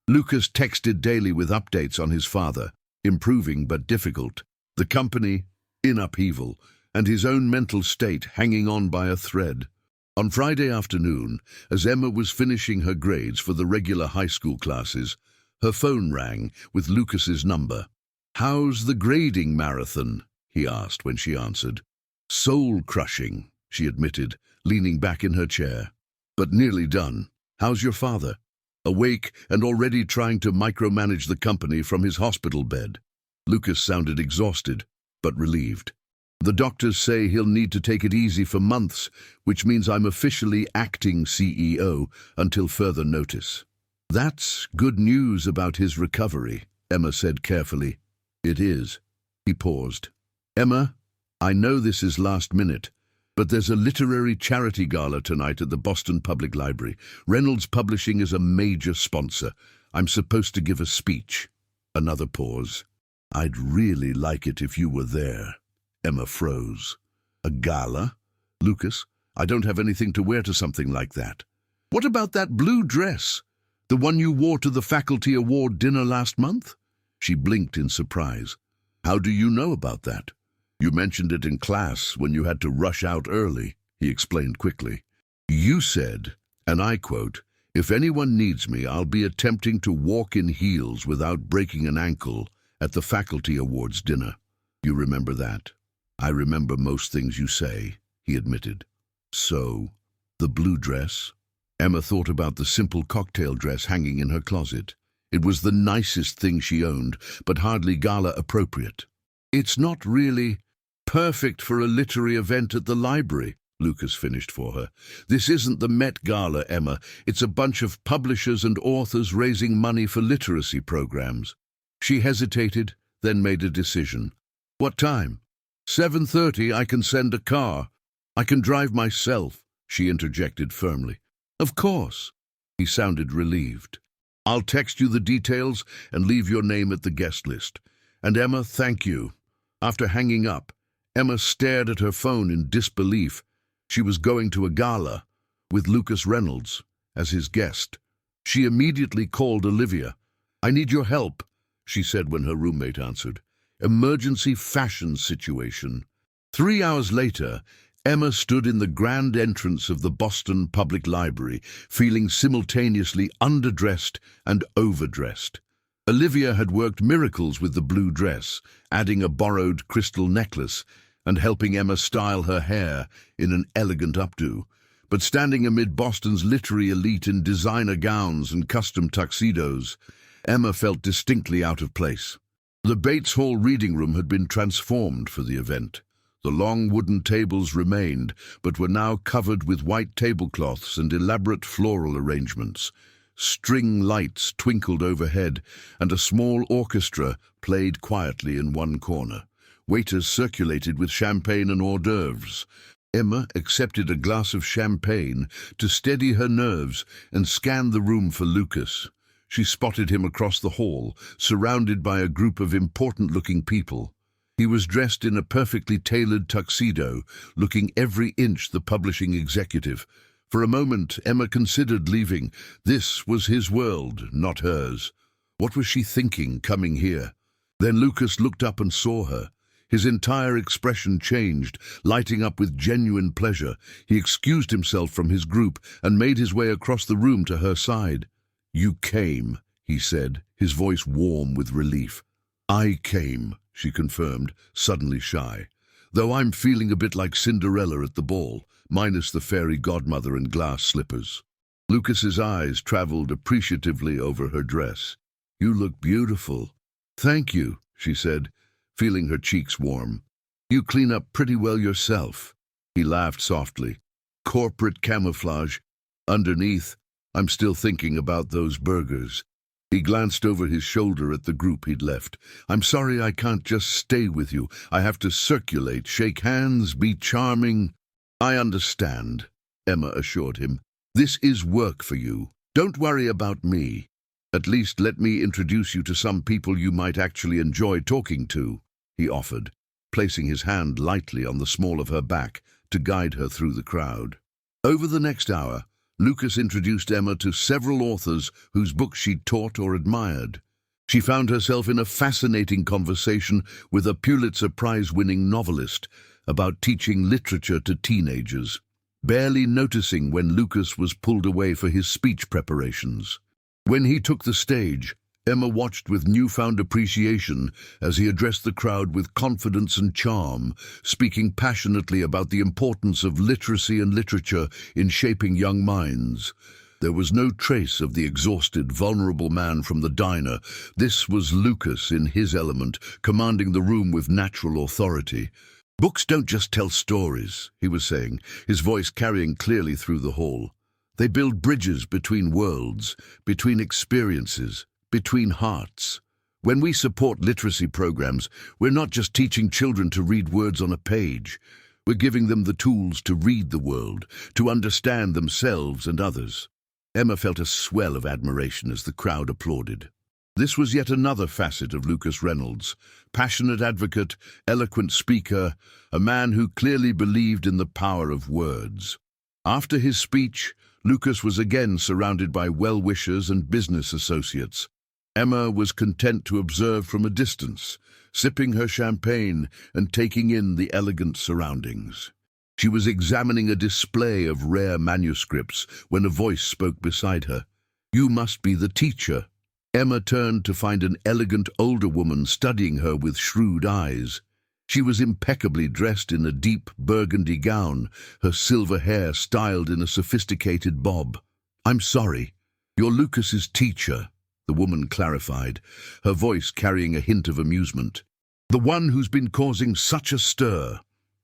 Lucas texted daily with updates on his father, improving but difficult, the company in upheaval, and his own mental state hanging on by a thread. On Friday afternoon, as Emma was finishing her grades for the regular high school classes, her phone rang with Lucas's number. "How's the grading marathon?" he asked when she answered. "Soul-crushing," she admitted, leaning back in her chair. "But nearly done. How's your father?" Awake and already trying to micromanage the company from his hospital bed. Lucas sounded exhausted, but relieved. "The doctors say he'll need to take it easy for months, which means I'm officially acting CEO until further notice." "That's good news about his recovery," Emma said carefully. "It is." He paused. "Emma, I know this is last minute, but there's a literary charity gala tonight at the Boston Public Library. Reynolds Publishing is a major sponsor. I'm supposed to give a speech." Another pause. "I'd really like it if you were there." Emma froze. "A gala? Lucas, I don't have anything to wear to something like that." "What about that blue dress? The one you wore to the faculty award dinner last month?" She blinked in surprise. "How do you know about that?" "You mentioned it in class when you had to rush out early," he explained quickly. "You said, and I quote, 'If anyone needs me, I'll be attempting to walk in heels without breaking an ankle at the faculty awards dinner.' You remember that?" "I remember most things you say," he admitted. "So, the blue dress?" Emma thought about the simple cocktail dress hanging in her closet. It was the nicest thing she owned, but hardly gala appropriate. "It's not really perfect for a literary event at the library," Lucas finished for her. "This isn't the Met Gala, Emma. It's a bunch of publishers and authors raising money for literacy programs." She hesitated, then made a decision. "What time?" 7:30, I can send a car. I can drive myself," she interjected firmly. "Of course." He sounded relieved. "I'll text you the details and leave your name at the guest list. And Emma, thank you." After hanging up, Emma stared at her phone in disbelief. She was going to a gala with Lucas Reynolds as his guest. She immediately called Olivia. "I need your help," she said when her roommate answered. "Emergency fashion situation." 3 hours later, Emma stood in the grand entrance of the Boston Public Library, feeling simultaneously underdressed and overdressed. Olivia had worked miracles with the blue dress, adding a borrowed crystal necklace and helping Emma style her hair in an elegant updo. But standing amid Boston's literary elite in designer gowns and custom tuxedos, Emma felt distinctly out of place. The Bates Hall reading room had been transformed for the event. The long wooden tables remained, but were now covered with white tablecloths and elaborate floral arrangements. String lights twinkled overhead, and a small orchestra played quietly in one corner. Waiters circulated with champagne and hors d'oeuvres. Emma accepted a glass of champagne to steady her nerves and scanned the room for Lucas. She spotted him across the hall, surrounded by a group of important-looking people. He was dressed in a perfectly tailored tuxedo, looking every inch the publishing executive. For a moment, Emma considered leaving. This was his world, not hers. What was she thinking coming here? Then Lucas looked up and saw her. His entire expression changed, lighting up with genuine pleasure. He excused himself from his group and made his way across the room to her side. "You came," he said, his voice warm with relief. "I came," she confirmed, suddenly shy. "Though I'm feeling a bit like Cinderella at the ball, minus the fairy godmother and glass slippers." Lucas's eyes traveled appreciatively over her dress. "You look beautiful." "Thank you," she said, feeling her cheeks warm. "You clean up pretty well yourself." He laughed softly. "Corporate camouflage. Underneath, I'm still thinking about those burgers." He glanced over his shoulder at the group he'd left. "I'm sorry I can't just stay with you. I have to circulate, shake hands, be charming." "I understand," Emma assured him. "This is work for you. Don't worry about me. At least let me introduce you to some people you might actually enjoy talking to," he offered, placing his hand lightly on the small of her back to guide her through the crowd. Over the next hour, Lucas introduced Emma to several authors whose books she'd taught or admired. She found herself in a fascinating conversation with a Pulitzer Prize-winning novelist about teaching literature to teenagers, barely noticing when Lucas was pulled away for his speech preparations. When he took the stage, Emma watched with newfound appreciation as he addressed the crowd with confidence and charm, speaking passionately about the importance of literacy and literature in shaping young minds. There was no trace of the exhausted, vulnerable man from the diner. This was Lucas in his element, commanding the room with natural authority. "Books don't just tell stories," he was saying, his voice carrying clearly through the hall. "They build bridges between worlds, between experiences, between hearts. When we support literacy programs, we're not just teaching children to read words on a page. We're giving them the tools to read the world, to understand themselves and others." Emma felt a swell of admiration as the crowd applauded. This was yet another facet of Lucas Reynolds, passionate advocate, eloquent speaker, a man who clearly believed in the power of words. After his speech, Lucas was again surrounded by well-wishers and business associates. Emma was content to observe from a distance, sipping her champagne and taking in the elegant surroundings. She was examining a display of rare manuscripts when a voice spoke beside her. "You must be the teacher." Emma turned to find an elegant older woman studying her with shrewd eyes. She was impeccably dressed in a deep burgundy gown, her silver hair styled in a sophisticated bob. "I'm sorry, you're Lucas's teacher," the woman clarified, her voice carrying a hint of amusement. "The one who's been causing such a stir."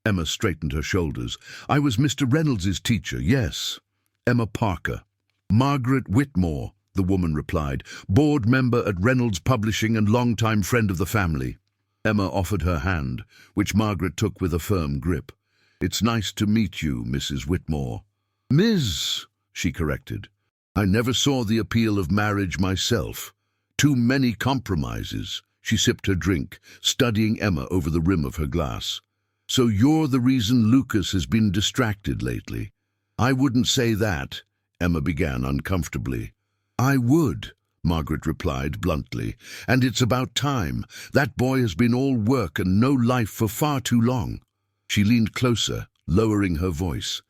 Emma straightened her shoulders. "I was Mr. Reynolds's teacher, yes." "Emma Parker." "Margaret Whitmore," the woman replied, "board member at Reynolds Publishing and longtime friend of the family." Emma offered her hand, which Margaret took with a firm grip. "It's nice to meet you, Mrs. Whitmore." "Ms.," she corrected. "I never saw the appeal of marriage myself. Too many compromises." She sipped her drink, studying Emma over the rim of her glass. "So you're the reason Lucas has been distracted lately?" "I wouldn't say that," Emma began uncomfortably. "I would," Margaret replied bluntly, "and it's about time. That boy has been all work and no life for far too long." She leaned closer, lowering her voice.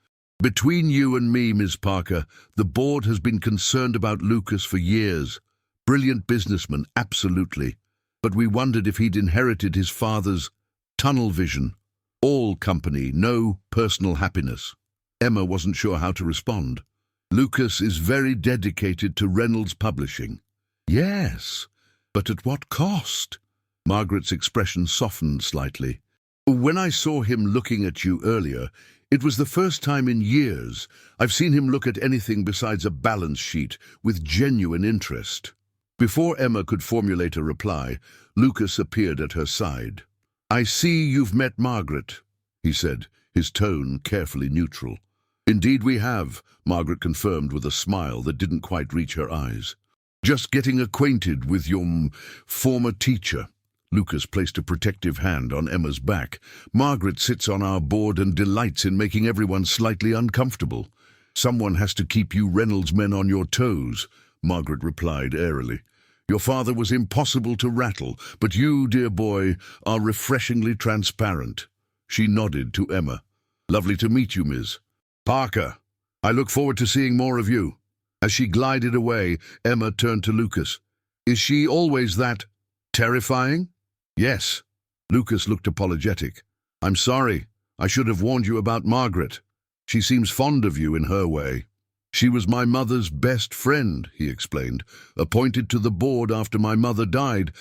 "Between you and me, Ms. Parker, the board has been concerned about Lucas for years. Brilliant businessman, absolutely. But we wondered if he'd inherited his father's tunnel vision. All company, no personal happiness." Emma wasn't sure how to respond. "Lucas is very dedicated to Reynolds Publishing." "Yes, but at what cost?" Margaret's expression softened slightly. "When I saw him looking at you earlier, it was the first time in years I've seen him look at anything besides a balance sheet with genuine interest." Before Emma could formulate a reply, Lucas appeared at her side. "I see you've met Margaret," he said, his tone carefully neutral. "Indeed we have," Margaret confirmed with a smile that didn't quite reach her eyes. "Just getting acquainted with your former teacher." Lucas placed a protective hand on Emma's back. "Margaret sits on our board and delights in making everyone slightly uncomfortable. Someone has to keep you Reynolds men on your toes," Margaret replied airily. Your father was impossible to rattle, but you, dear boy, are refreshingly transparent." She nodded to Emma. "Lovely to meet you, Miss Parker. I look forward to seeing more of you." As she glided away, Emma turned to Lucas. "Is she always that terrifying?" "Yes." Lucas looked apologetic. "I'm sorry. I should have warned you about Margaret. She seems fond of you in her way." "She was my mother's best friend," he explained, "appointed to the board after my mother died.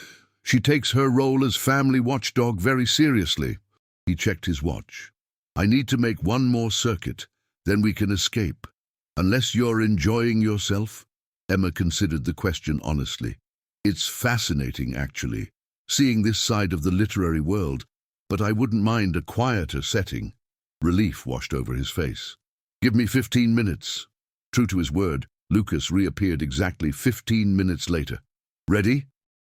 She takes her role as family watchdog very seriously." He checked his watch. "I need to make one more circuit, then we can escape. Unless you're enjoying yourself?" Emma considered the question honestly. "It's fascinating, actually, seeing this side of the literary world, but I wouldn't mind a quieter setting." Relief washed over his face. "Give me 15 minutes. True to his word, Lucas reappeared exactly 15 minutes later. "Ready?"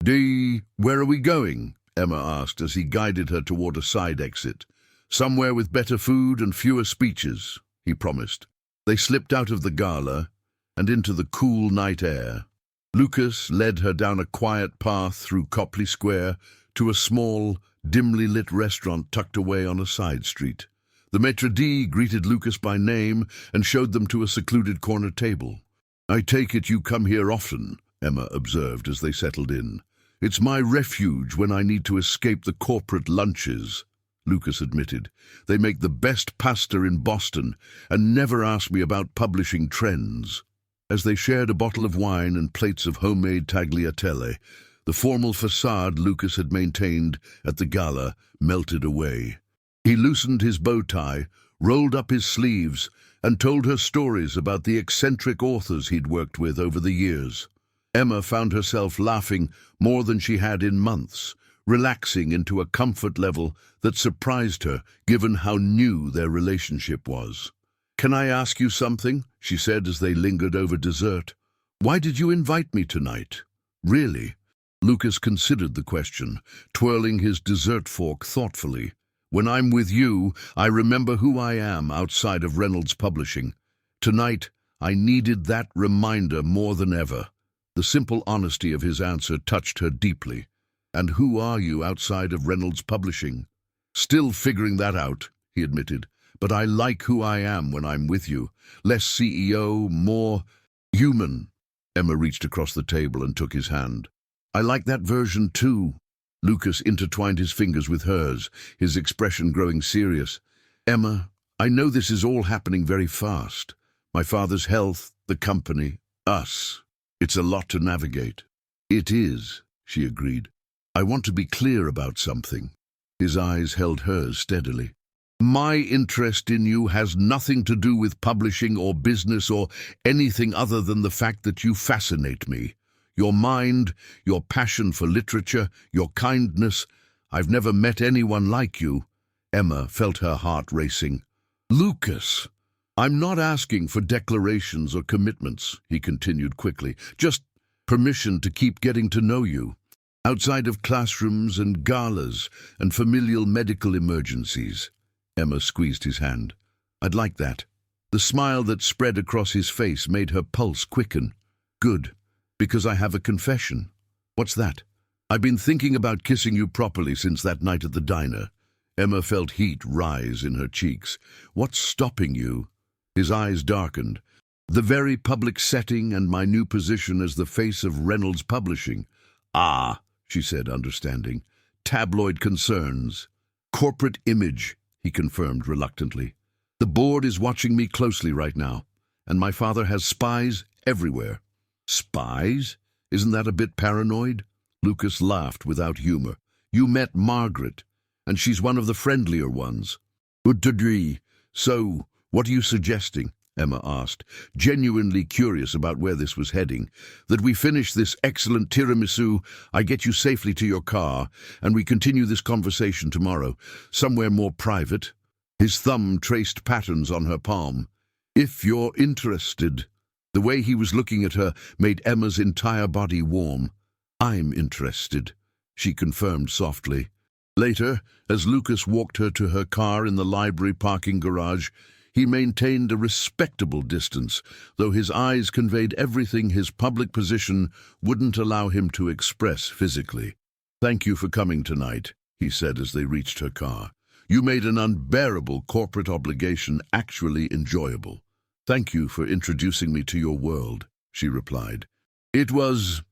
Where are we going?" Emma asked as he guided her toward a side exit. "Somewhere with better food and fewer speeches," he promised. They slipped out of the gala and into the cool night air. Lucas led her down a quiet path through Copley Square to a small, dimly lit restaurant tucked away on a side street. The maitre d' greeted Lucas by name and showed them to a secluded corner table. "I take it you come here often," Emma observed as they settled in. "It's my refuge when I need to escape the corporate lunches," Lucas admitted. "They make the best pasta in Boston and never ask me about publishing trends." As they shared a bottle of wine and plates of homemade tagliatelle, the formal facade Lucas had maintained at the gala melted away. He loosened his bow tie, rolled up his sleeves, and told her stories about the eccentric authors he'd worked with over the years. Emma found herself laughing more than she had in months, relaxing into a comfort level that surprised her given how new their relationship was. "Can I ask you something?" she said as they lingered over dessert. "Why did you invite me tonight?" "Really?" Lucas considered the question, twirling his dessert fork thoughtfully. "When I'm with you, I remember who I am outside of Reynolds Publishing. Tonight, I needed that reminder more than ever." The simple honesty of his answer touched her deeply. "And who are you outside of Reynolds Publishing?" "Still figuring that out," he admitted. "But I like who I am when I'm with you. Less CEO, more human." Emma reached across the table and took his hand. "I like that version too." Lucas intertwined his fingers with hers, his expression growing serious. "Emma, I know this is all happening very fast. My father's health, the company, us. It's a lot to navigate." "It is," she agreed. "I want to be clear about something." His eyes held hers steadily. "My interest in you has nothing to do with publishing or business or anything other than the fact that you fascinate me. Your mind, your passion for literature, your kindness. I've never met anyone like you." Emma felt her heart racing. "Lucas, I'm not asking for declarations or commitments," he continued quickly. "Just permission to keep getting to know you. Outside of classrooms and galas and familial medical emergencies." Emma squeezed his hand. "I'd like that." The smile that spread across his face made her pulse quicken. "Good. Because I have a confession." "What's that?" "I've been thinking about kissing you properly since that night at the diner." Emma felt heat rise in her cheeks. "What's stopping you?" His eyes darkened. "The very public setting and my new position as the face of Reynolds Publishing." "Ah," she said, understanding. "Tabloid concerns." "Corporate image," he confirmed reluctantly. "The board is watching me closely right now, and my father has spies everywhere." "Spies? Isn't that a bit paranoid?" Lucas laughed without humor. "You met Margaret, and she's one of the friendlier ones." "So, what are you suggesting?" Emma asked, genuinely curious about where this was heading. "That we finish this excellent tiramisu, I get you safely to your car, and we continue this conversation tomorrow, somewhere more private?" His thumb traced patterns on her palm. "If you're interested." The way he was looking at her made Emma's entire body warm. "I'm interested," she confirmed softly. Later, as Lucas walked her to her car in the library parking garage, He maintained a respectable distance, though his eyes conveyed everything his public position wouldn't allow him to express physically. "Thank you for coming tonight," he said as they reached her car. "You made an unbearable corporate obligation actually enjoyable." "Thank you for introducing me to your world," she replied. "It was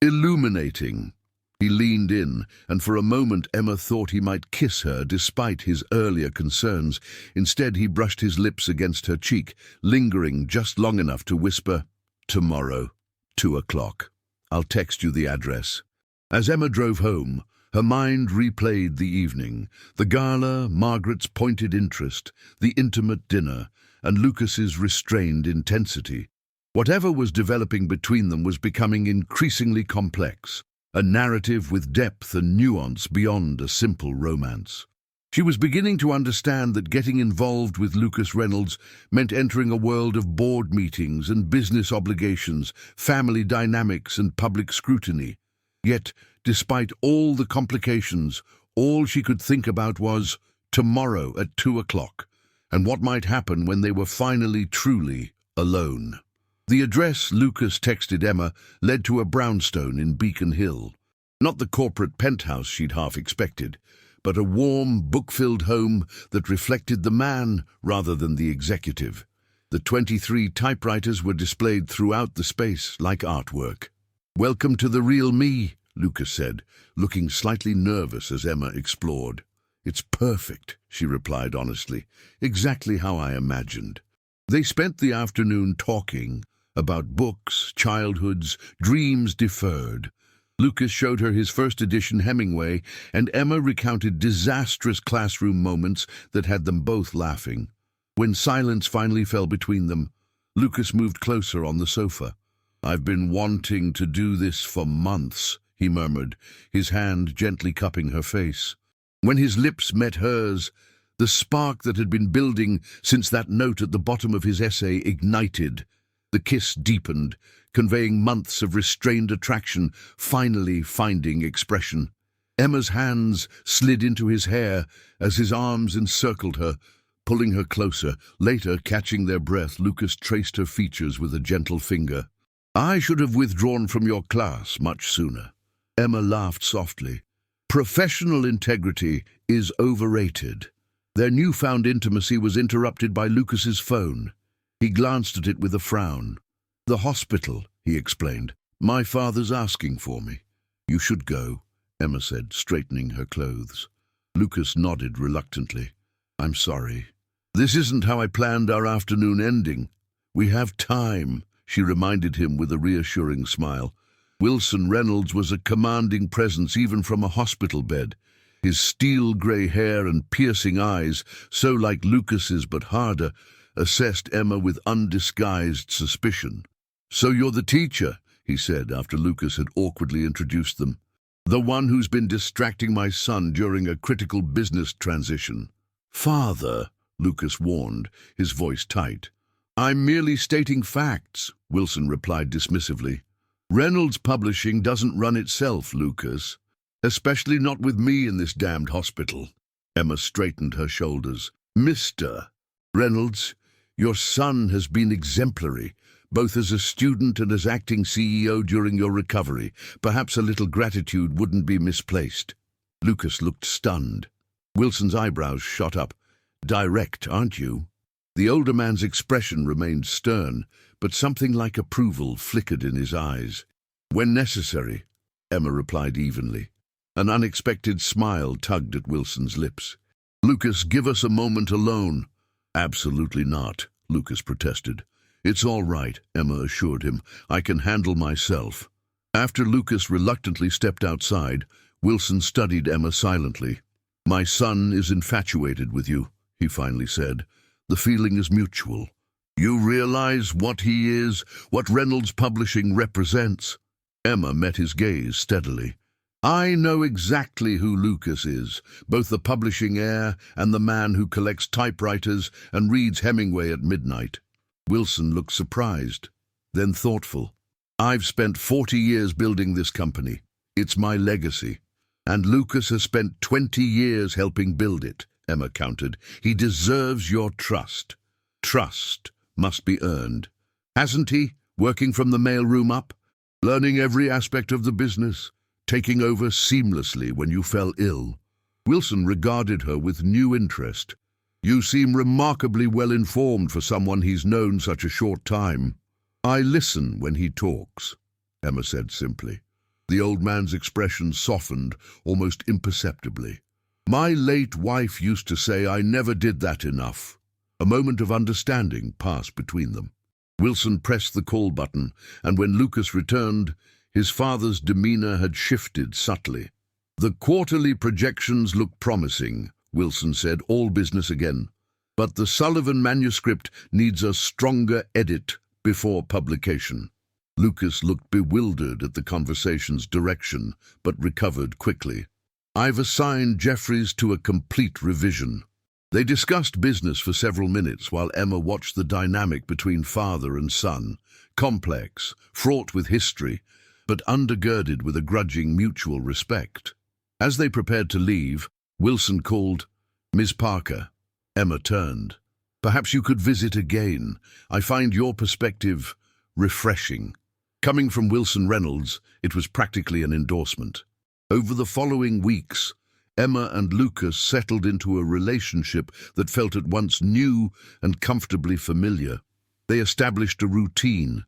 illuminating." He leaned in, and for a moment Emma thought he might kiss her despite his earlier concerns. Instead, he brushed his lips against her cheek, lingering just long enough to whisper, "Tomorrow, 2 o'clock. I'll text you the address." As Emma drove home, her mind replayed the evening, the gala, Margaret's pointed interest, the intimate dinner, and Lucas's restrained intensity. Whatever was developing between them was becoming increasingly complex, a narrative with depth and nuance beyond a simple romance. She was beginning to understand that getting involved with Lucas Reynolds meant entering a world of board meetings and business obligations, family dynamics and public scrutiny. Yet, despite all the complications, all she could think about was tomorrow at 2 o'clock, and what might happen when they were finally truly alone. The address Lucas texted Emma led to a brownstone in Beacon Hill. Not the corporate penthouse she'd half expected, but a warm, book-filled home that reflected the man rather than the executive. The 23 typewriters were displayed throughout the space like artwork. "Welcome to the real me," Lucas said, looking slightly nervous as Emma explored. "It's perfect," she replied honestly, "exactly how I imagined." They spent the afternoon talking about books, childhoods, dreams deferred. Lucas showed her his first edition Hemingway, and Emma recounted disastrous classroom moments that had them both laughing. When silence finally fell between them, Lucas moved closer on the sofa. "I've been wanting to do this for months," he murmured, his hand gently cupping her face. When his lips met hers, the spark that had been building since that note at the bottom of his essay ignited. The kiss deepened, conveying months of restrained attraction, finally finding expression. Emma's hands slid into his hair as his arms encircled her, pulling her closer. Later, catching their breath, Lucas traced her features with a gentle finger. "I should have withdrawn from your class much sooner." Emma laughed softly. "Professional integrity is overrated." Their newfound intimacy was interrupted by Lucas's phone. He glanced at it with a frown. "The hospital," he explained. "My father's asking for me." "You should go," Emma said, straightening her clothes. Lucas nodded reluctantly. "I'm sorry. This isn't how I planned our afternoon ending." "We have time," she reminded him with a reassuring smile. Wilson Reynolds was a commanding presence even from a hospital bed. His steel-grey hair and piercing eyes, so like Lucas's but harder, assessed Emma with undisguised suspicion. "So you're the teacher," he said after Lucas had awkwardly introduced them. "The one who's been distracting my son during a critical business transition." "Father," Lucas warned, his voice tight. "I'm merely stating facts," Wilson replied dismissively. "Reynolds Publishing doesn't run itself, Lucas. Especially not with me in this damned hospital." Emma straightened her shoulders. "Mr. Reynolds, your son has been exemplary, both as a student and as acting CEO during your recovery. Perhaps a little gratitude wouldn't be misplaced." Lucas looked stunned. Wilson's eyebrows shot up. "Direct, aren't you?" The older man's expression remained stern, but something like approval flickered in his eyes. "When necessary," Emma replied evenly. An unexpected smile tugged at Wilson's lips. "Lucas, give us a moment alone." "Absolutely not," Lucas protested. "It's all right," Emma assured him. "I can handle myself." After Lucas reluctantly stepped outside, Wilson studied Emma silently. "My son is infatuated with you," he finally said. "The feeling is mutual. You realize what he is, what Reynolds Publishing represents?" Emma met his gaze steadily. "I know exactly who Lucas is, both the publishing heir and the man who collects typewriters and reads Hemingway at midnight." Wilson looked surprised, then thoughtful. "I've spent 40 years building this company. It's my legacy. And Lucas has spent 20 years helping build it," Emma countered. "He deserves your trust." Trust must be earned. Hasn't he, working from the mailroom up? Learning every aspect of the business, taking over seamlessly when you fell ill. Wilson regarded her with new interest. You seem remarkably well informed for someone he's known such a short time. I listen when he talks, Emma said simply. The old man's expression softened almost imperceptibly. My late wife used to say I never did that enough. A moment of understanding passed between them. Wilson pressed the call button, and when Lucas returned, his father's demeanor had shifted subtly. The quarterly projections look promising, Wilson said, all business again. But the Sullivan manuscript needs a stronger edit before publication. Lucas looked bewildered at the conversation's direction, but recovered quickly. I've assigned Jeffries to a complete revision. They discussed business for several minutes while Emma watched the dynamic between father and son, complex, fraught with history, but undergirded with a grudging mutual respect. As they prepared to leave, Wilson called, Miss Parker. Emma turned. Perhaps you could visit again. I find your perspective refreshing. Coming from Wilson Reynolds, it was practically an endorsement. Over the following weeks, Emma and Lucas settled into a relationship that felt at once new and comfortably familiar. They established a routine,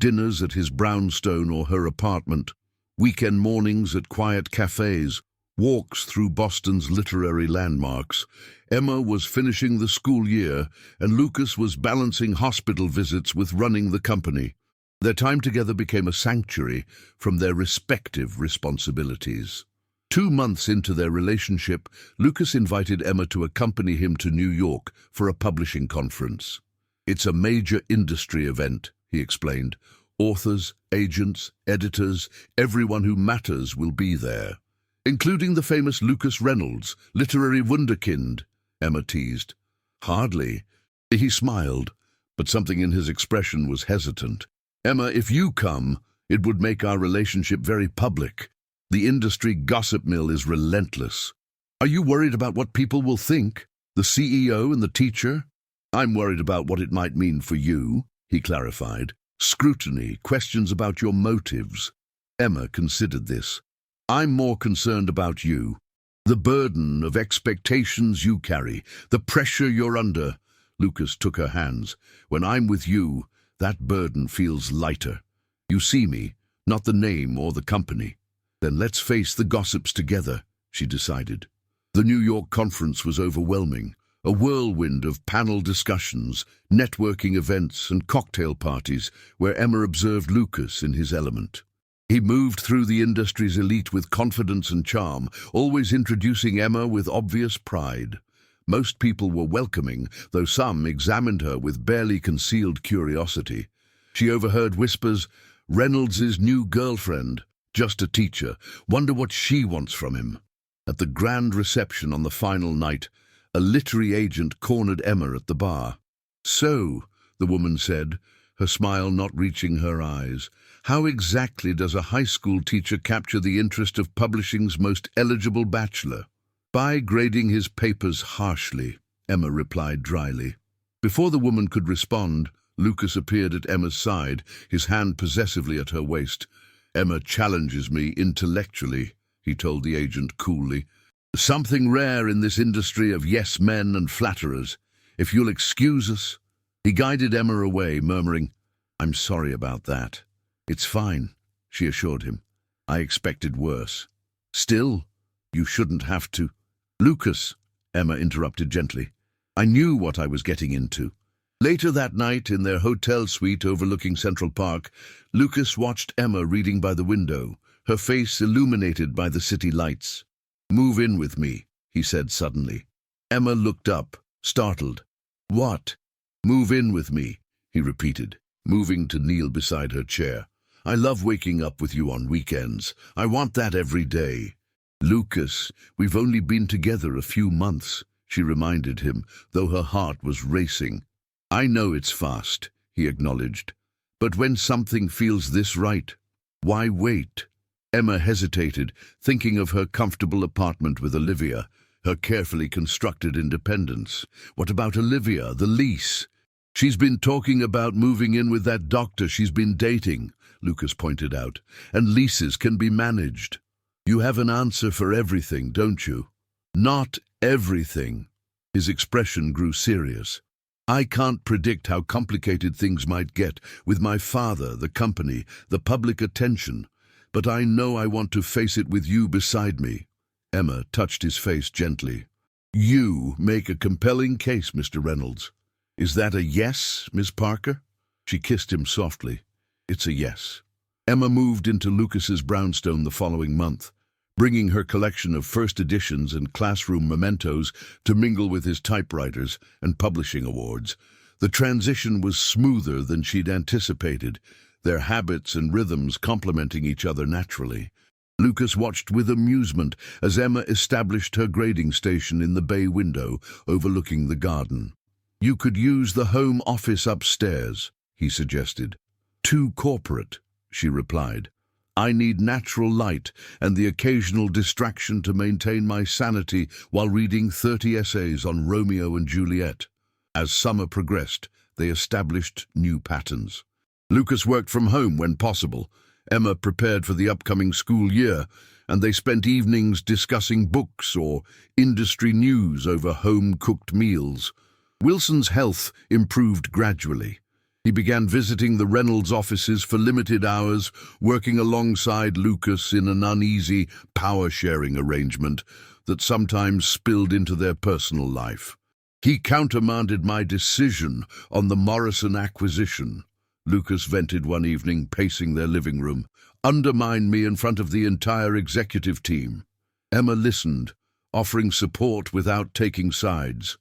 dinners at his brownstone or her apartment, weekend mornings at quiet cafes, walks through Boston's literary landmarks. Emma was finishing the school year, and Lucas was balancing hospital visits with running the company. Their time together became a sanctuary from their respective responsibilities. 2 months into their relationship, Lucas invited Emma to accompany him to New York for a publishing conference. It's a major industry event, he explained. Authors, agents, editors, everyone who matters will be there. Including the famous Lucas Reynolds, literary wunderkind, Emma teased. Hardly. He smiled, but something in his expression was hesitant. Emma, if you come, it would make our relationship very public. The industry gossip mill is relentless. Are you worried about what people will think? The CEO and the teacher? I'm worried about what it might mean for you, he clarified. Scrutiny, questions about your motives. Emma considered this. I'm more concerned about you. The burden of expectations you carry, the pressure you're under. Lucas took her hands. When I'm with you, that burden feels lighter. You see me, not the name or the company. Then let's face the gossips together, she decided. The New York conference was overwhelming, a whirlwind of panel discussions, networking events, and cocktail parties where Emma observed Lucas in his element. He moved through the industry's elite with confidence and charm, always introducing Emma with obvious pride. Most people were welcoming, though some examined her with barely concealed curiosity. She overheard whispers, Reynolds's new girlfriend, just a teacher, wonder what she wants from him. At the grand reception on the final night, a literary agent cornered Emma at the bar. So, the woman said, her smile not reaching her eyes, how exactly does a high school teacher capture the interest of publishing's most eligible bachelor? By grading his papers harshly, Emma replied dryly. Before the woman could respond, Lucas appeared at Emma's side, his hand possessively at her waist. Emma challenges me intellectually, he told the agent coolly. Something rare in this industry of yes men and flatterers. If you'll excuse us. He guided Emma away, murmuring, I'm sorry about that. It's fine, she assured him. I expected worse. Still, you shouldn't have to. Lucas, Emma interrupted gently. I knew what I was getting into. Later that night, in their hotel suite overlooking Central Park, Lucas watched Emma reading by the window, her face illuminated by the city lights. Move in with me, he said suddenly. Emma looked up, startled. What? Move in with me, he repeated, moving to kneel beside her chair. I love waking up with you on weekends. I want that every day. Lucas, we've only been together a few months, she reminded him, though her heart was racing. I know it's fast, he acknowledged. But when something feels this right, why wait? Emma hesitated, thinking of her comfortable apartment with Olivia, her carefully constructed independence. What about Olivia, the lease? She's been talking about moving in with that doctor she's been dating, Lucas pointed out, and leases can be managed. You have an answer for everything, don't you? Not everything. His expression grew serious. I can't predict how complicated things might get with my father, the company, the public attention, but I know I want to face it with you beside me. Emma touched his face gently. You make a compelling case, Mr. Reynolds. Is that a yes, Miss Parker? She kissed him softly. It's a yes. Emma moved into Lucas's brownstone the following month, bringing her collection of first editions and classroom mementos to mingle with his typewriters and publishing awards. The transition was smoother than she'd anticipated, their habits and rhythms complementing each other naturally. Lucas watched with amusement as Emma established her grading station in the bay window overlooking the garden. You could use the home office upstairs, he suggested. Too corporate, she replied. I need natural light and the occasional distraction to maintain my sanity while reading 30 essays on Romeo and Juliet. As summer progressed, they established new patterns. Lucas worked from home when possible. Emma prepared for the upcoming school year, and they spent evenings discussing books or industry news over home-cooked meals. Wilson's health improved gradually. He began visiting the Reynolds offices for limited hours, working alongside Lucas in an uneasy power-sharing arrangement that sometimes spilled into their personal life. He countermanded my decision on the Morrison acquisition, Lucas vented one evening, pacing their living room. Undermined me in front of the entire executive team. Emma listened, offering support without taking sides.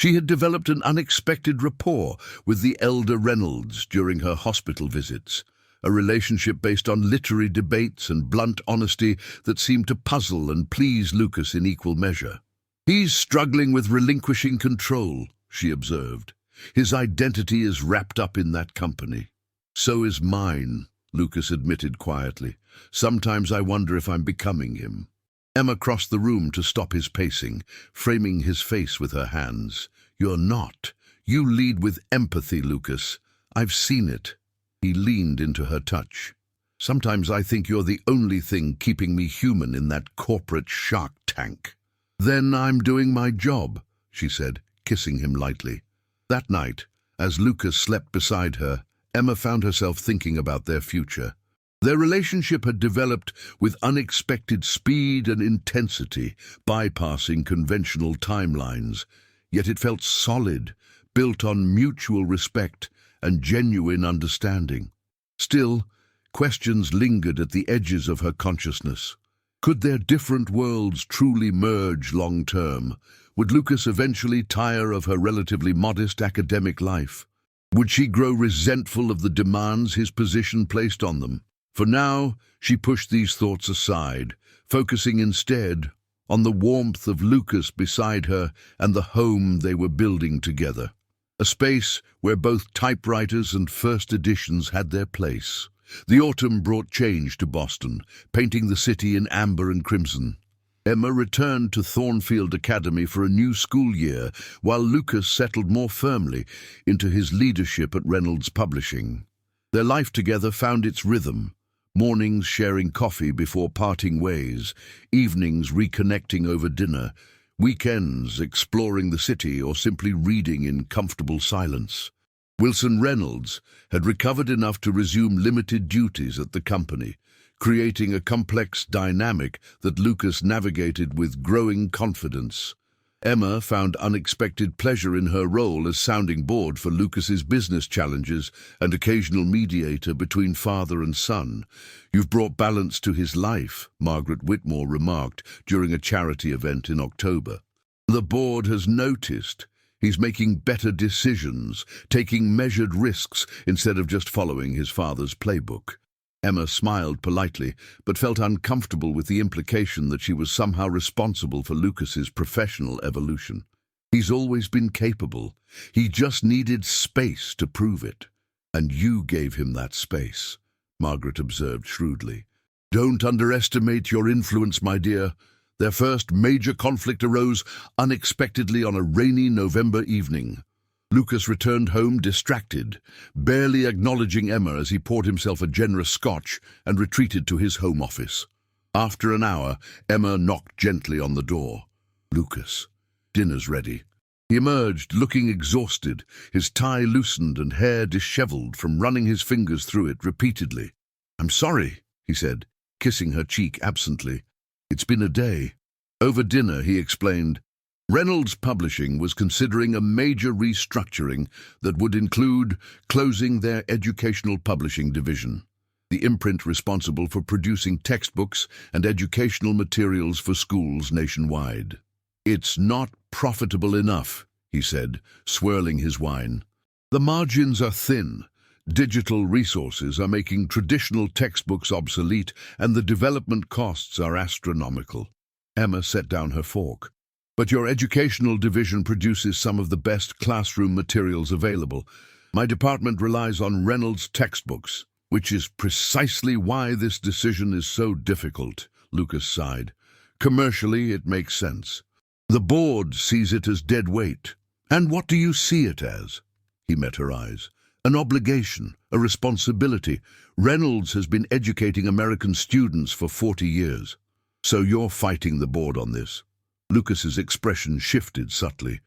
She had developed an unexpected rapport with the elder Reynolds during her hospital visits, a relationship based on literary debates and blunt honesty that seemed to puzzle and please Lucas in equal measure. He's struggling with relinquishing control, she observed. His identity is wrapped up in that company. So is mine, Lucas admitted quietly. Sometimes I wonder if I'm becoming him. Emma crossed the room to stop his pacing, framing his face with her hands. You're not. You lead with empathy, Lucas. I've seen it. He leaned into her touch. Sometimes I think you're the only thing keeping me human in that corporate shark tank. Then I'm doing my job, she said, kissing him lightly. That night, as Lucas slept beside her, Emma found herself thinking about their future. Their relationship had developed with unexpected speed and intensity, bypassing conventional timelines. Yet it felt solid, built on mutual respect and genuine understanding. Still, questions lingered at the edges of her consciousness. Could their different worlds truly merge long-term? Would Lucas eventually tire of her relatively modest academic life? Would she grow resentful of the demands his position placed on them? For now, she pushed these thoughts aside, focusing instead on the warmth of Lucas beside her and the home they were building together. A space where both typewriters and first editions had their place. The autumn brought change to Boston, painting the city in amber and crimson. Emma returned to Thornfield Academy for a new school year, while Lucas settled more firmly into his leadership at Reynolds Publishing. Their life together found its rhythm, mornings sharing coffee before parting ways, evenings reconnecting over dinner, weekends exploring the city or simply reading in comfortable silence. Wilson Reynolds had recovered enough to resume limited duties at the company, creating a complex dynamic that Lucas navigated with growing confidence. Emma found unexpected pleasure in her role as sounding board for Lucas's business challenges and occasional mediator between father and son. You've brought balance to his life, Margaret Whitmore remarked during a charity event in October. The board has noticed he's making better decisions, taking measured risks instead of just following his father's playbook. Emma smiled politely, but felt uncomfortable with the implication that she was somehow responsible for Lucas's professional evolution. He's always been capable. He just needed space to prove it. And you gave him that space, Margaret observed shrewdly. Don't underestimate your influence, my dear. Their first major conflict arose unexpectedly on a rainy November evening. Lucas returned home distracted, barely acknowledging Emma as he poured himself a generous scotch and retreated to his home office. After an hour, Emma knocked gently on the door. "Lucas, dinner's ready." He emerged, looking exhausted, his tie loosened and hair disheveled from running his fingers through it repeatedly. "I'm sorry," he said, kissing her cheek absently. "It's been a day." Over dinner, he explained, Reynolds Publishing was considering a major restructuring that would include closing their educational publishing division, the imprint responsible for producing textbooks and educational materials for schools nationwide. "It's not profitable enough," he said, swirling his wine. "The margins are thin. Digital resources are making traditional textbooks obsolete, and the development costs are astronomical." Emma set down her fork. "But your educational division produces some of the best classroom materials available. My department relies on Reynolds textbooks, which is precisely why this decision is so difficult," Lucas sighed. "Commercially, it makes sense. The board sees it as dead weight. And what do you see it as?" He met her eyes. "An obligation, a responsibility. Reynolds has been educating American students for 40 years. So you're fighting the board on this?" Lucas's expression shifted subtly.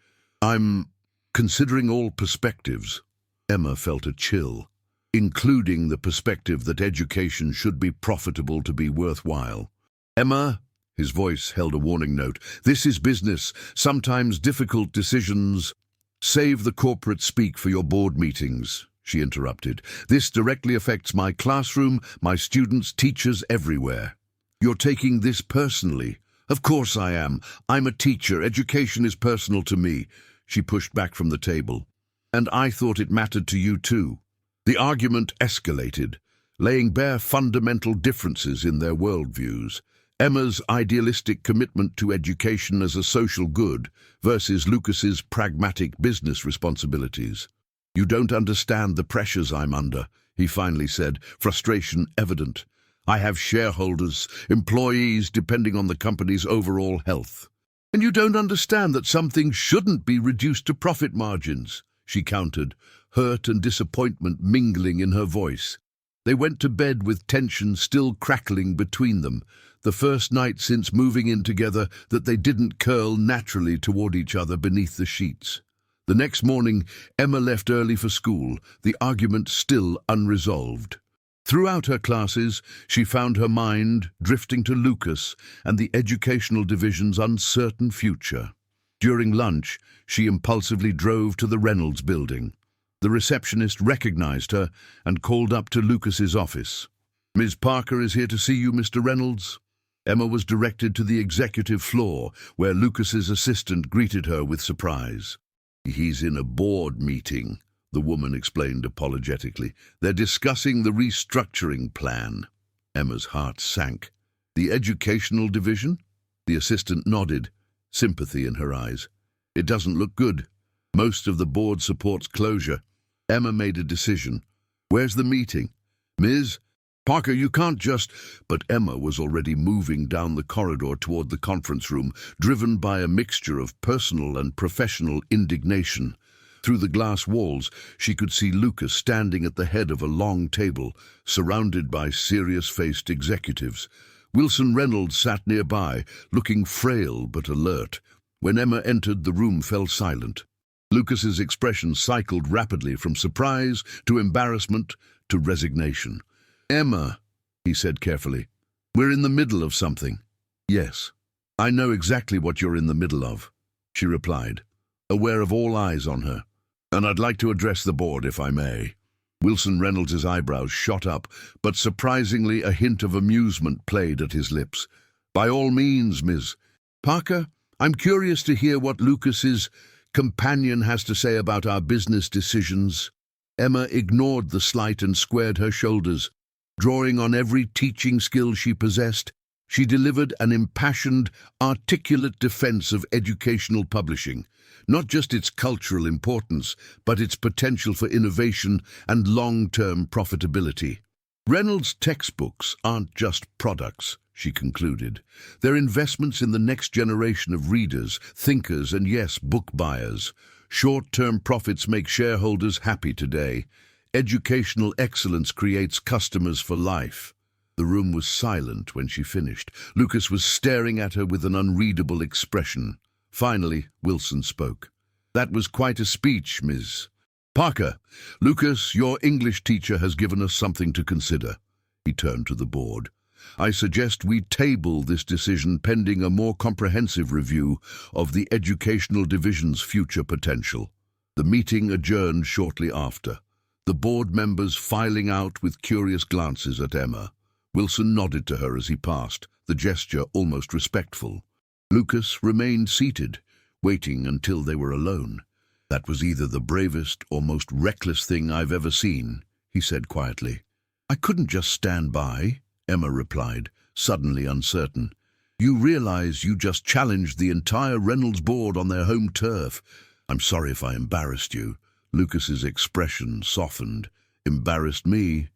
"I'm considering all perspectives." Emma felt a chill, including the perspective that education should be profitable to be worthwhile. "Emma," his voice held a warning note, "this is business. Sometimes difficult decisions—" "Save the corporate speak for your board meetings," she interrupted. "This directly affects my classroom, my students, teachers everywhere." "You're taking this personally." "Of course I am. I'm a teacher. Education is personal to me." She pushed back from the table. "And I thought it mattered to you too." The argument escalated, laying bare fundamental differences in their worldviews. Emma's idealistic commitment to education as a social good versus Lucas's pragmatic business responsibilities. "You don't understand the pressures I'm under," he finally said, frustration evident. "I have shareholders, employees depending on the company's overall health." "And you don't understand that some things shouldn't be reduced to profit margins," she countered, hurt and disappointment mingling in her voice. They went to bed with tension still crackling between them, the first night since moving in together that they didn't curl naturally toward each other beneath the sheets. The next morning, Emma left early for school, the argument still unresolved. Throughout her classes, she found her mind drifting to Lucas and the educational division's uncertain future. During lunch, she impulsively drove to the Reynolds building. The receptionist recognized her and called up to Lucas's office. "Ms. Parker is here to see you, Mr. Reynolds." Emma was directed to the executive floor, where Lucas's assistant greeted her with surprise. "He's in a board meeting," the woman explained apologetically. "They're discussing the restructuring plan." Emma's heart sank. "The educational division?" The assistant nodded, sympathy in her eyes. "It doesn't look good. Most of the board supports closure." Emma made a decision. "Where's the meeting?" "Ms. Parker, you can't just—" But Emma was already moving down the corridor toward the conference room, driven by a mixture of personal and professional indignation. Through the glass walls, she could see Lucas standing at the head of a long table, surrounded by serious-faced executives. Wilson Reynolds sat nearby, looking frail but alert. When Emma entered, the room fell silent. Lucas's expression cycled rapidly from surprise to embarrassment to resignation. "Emma," he said carefully, "we're in the middle of something." "Yes, I know exactly what you're in the middle of," she replied, aware of all eyes on her. "And I'd like to address the board, if I may." Wilson Reynolds' eyebrows shot up, but surprisingly a hint of amusement played at his lips. "By all means, Ms. Parker, I'm curious to hear what Lucas's companion has to say about our business decisions." Emma ignored the slight and squared her shoulders. Drawing on every teaching skill she possessed, she delivered an impassioned, articulate defense of educational publishing, not just its cultural importance, but its potential for innovation and long-term profitability. "Reynolds textbooks aren't just products," she concluded. "They're investments in the next generation of readers, thinkers, and yes, book buyers. Short-term profits make shareholders happy today. Educational excellence creates customers for life. The room was silent when she finished. Lucas was staring at her with an unreadable expression. Finally, Wilson spoke. "That was quite a speech, Ms. Parker. Lucas, your English teacher has given us something to consider." He turned to the board. "I suggest we table this decision pending a more comprehensive review of the educational division's future potential." The meeting adjourned shortly after, the board members filing out with curious glances at Emma. Wilson nodded to her as he passed, the gesture almost respectful. Lucas remained seated, waiting until they were alone. "That was either the bravest or most reckless thing I've ever seen," he said quietly. "I couldn't just stand by," Emma replied, suddenly uncertain. "You realize you just challenged the entire Reynolds board on their home turf." "I'm sorry if I embarrassed you." Lucas's expression softened. "Embarrassed me?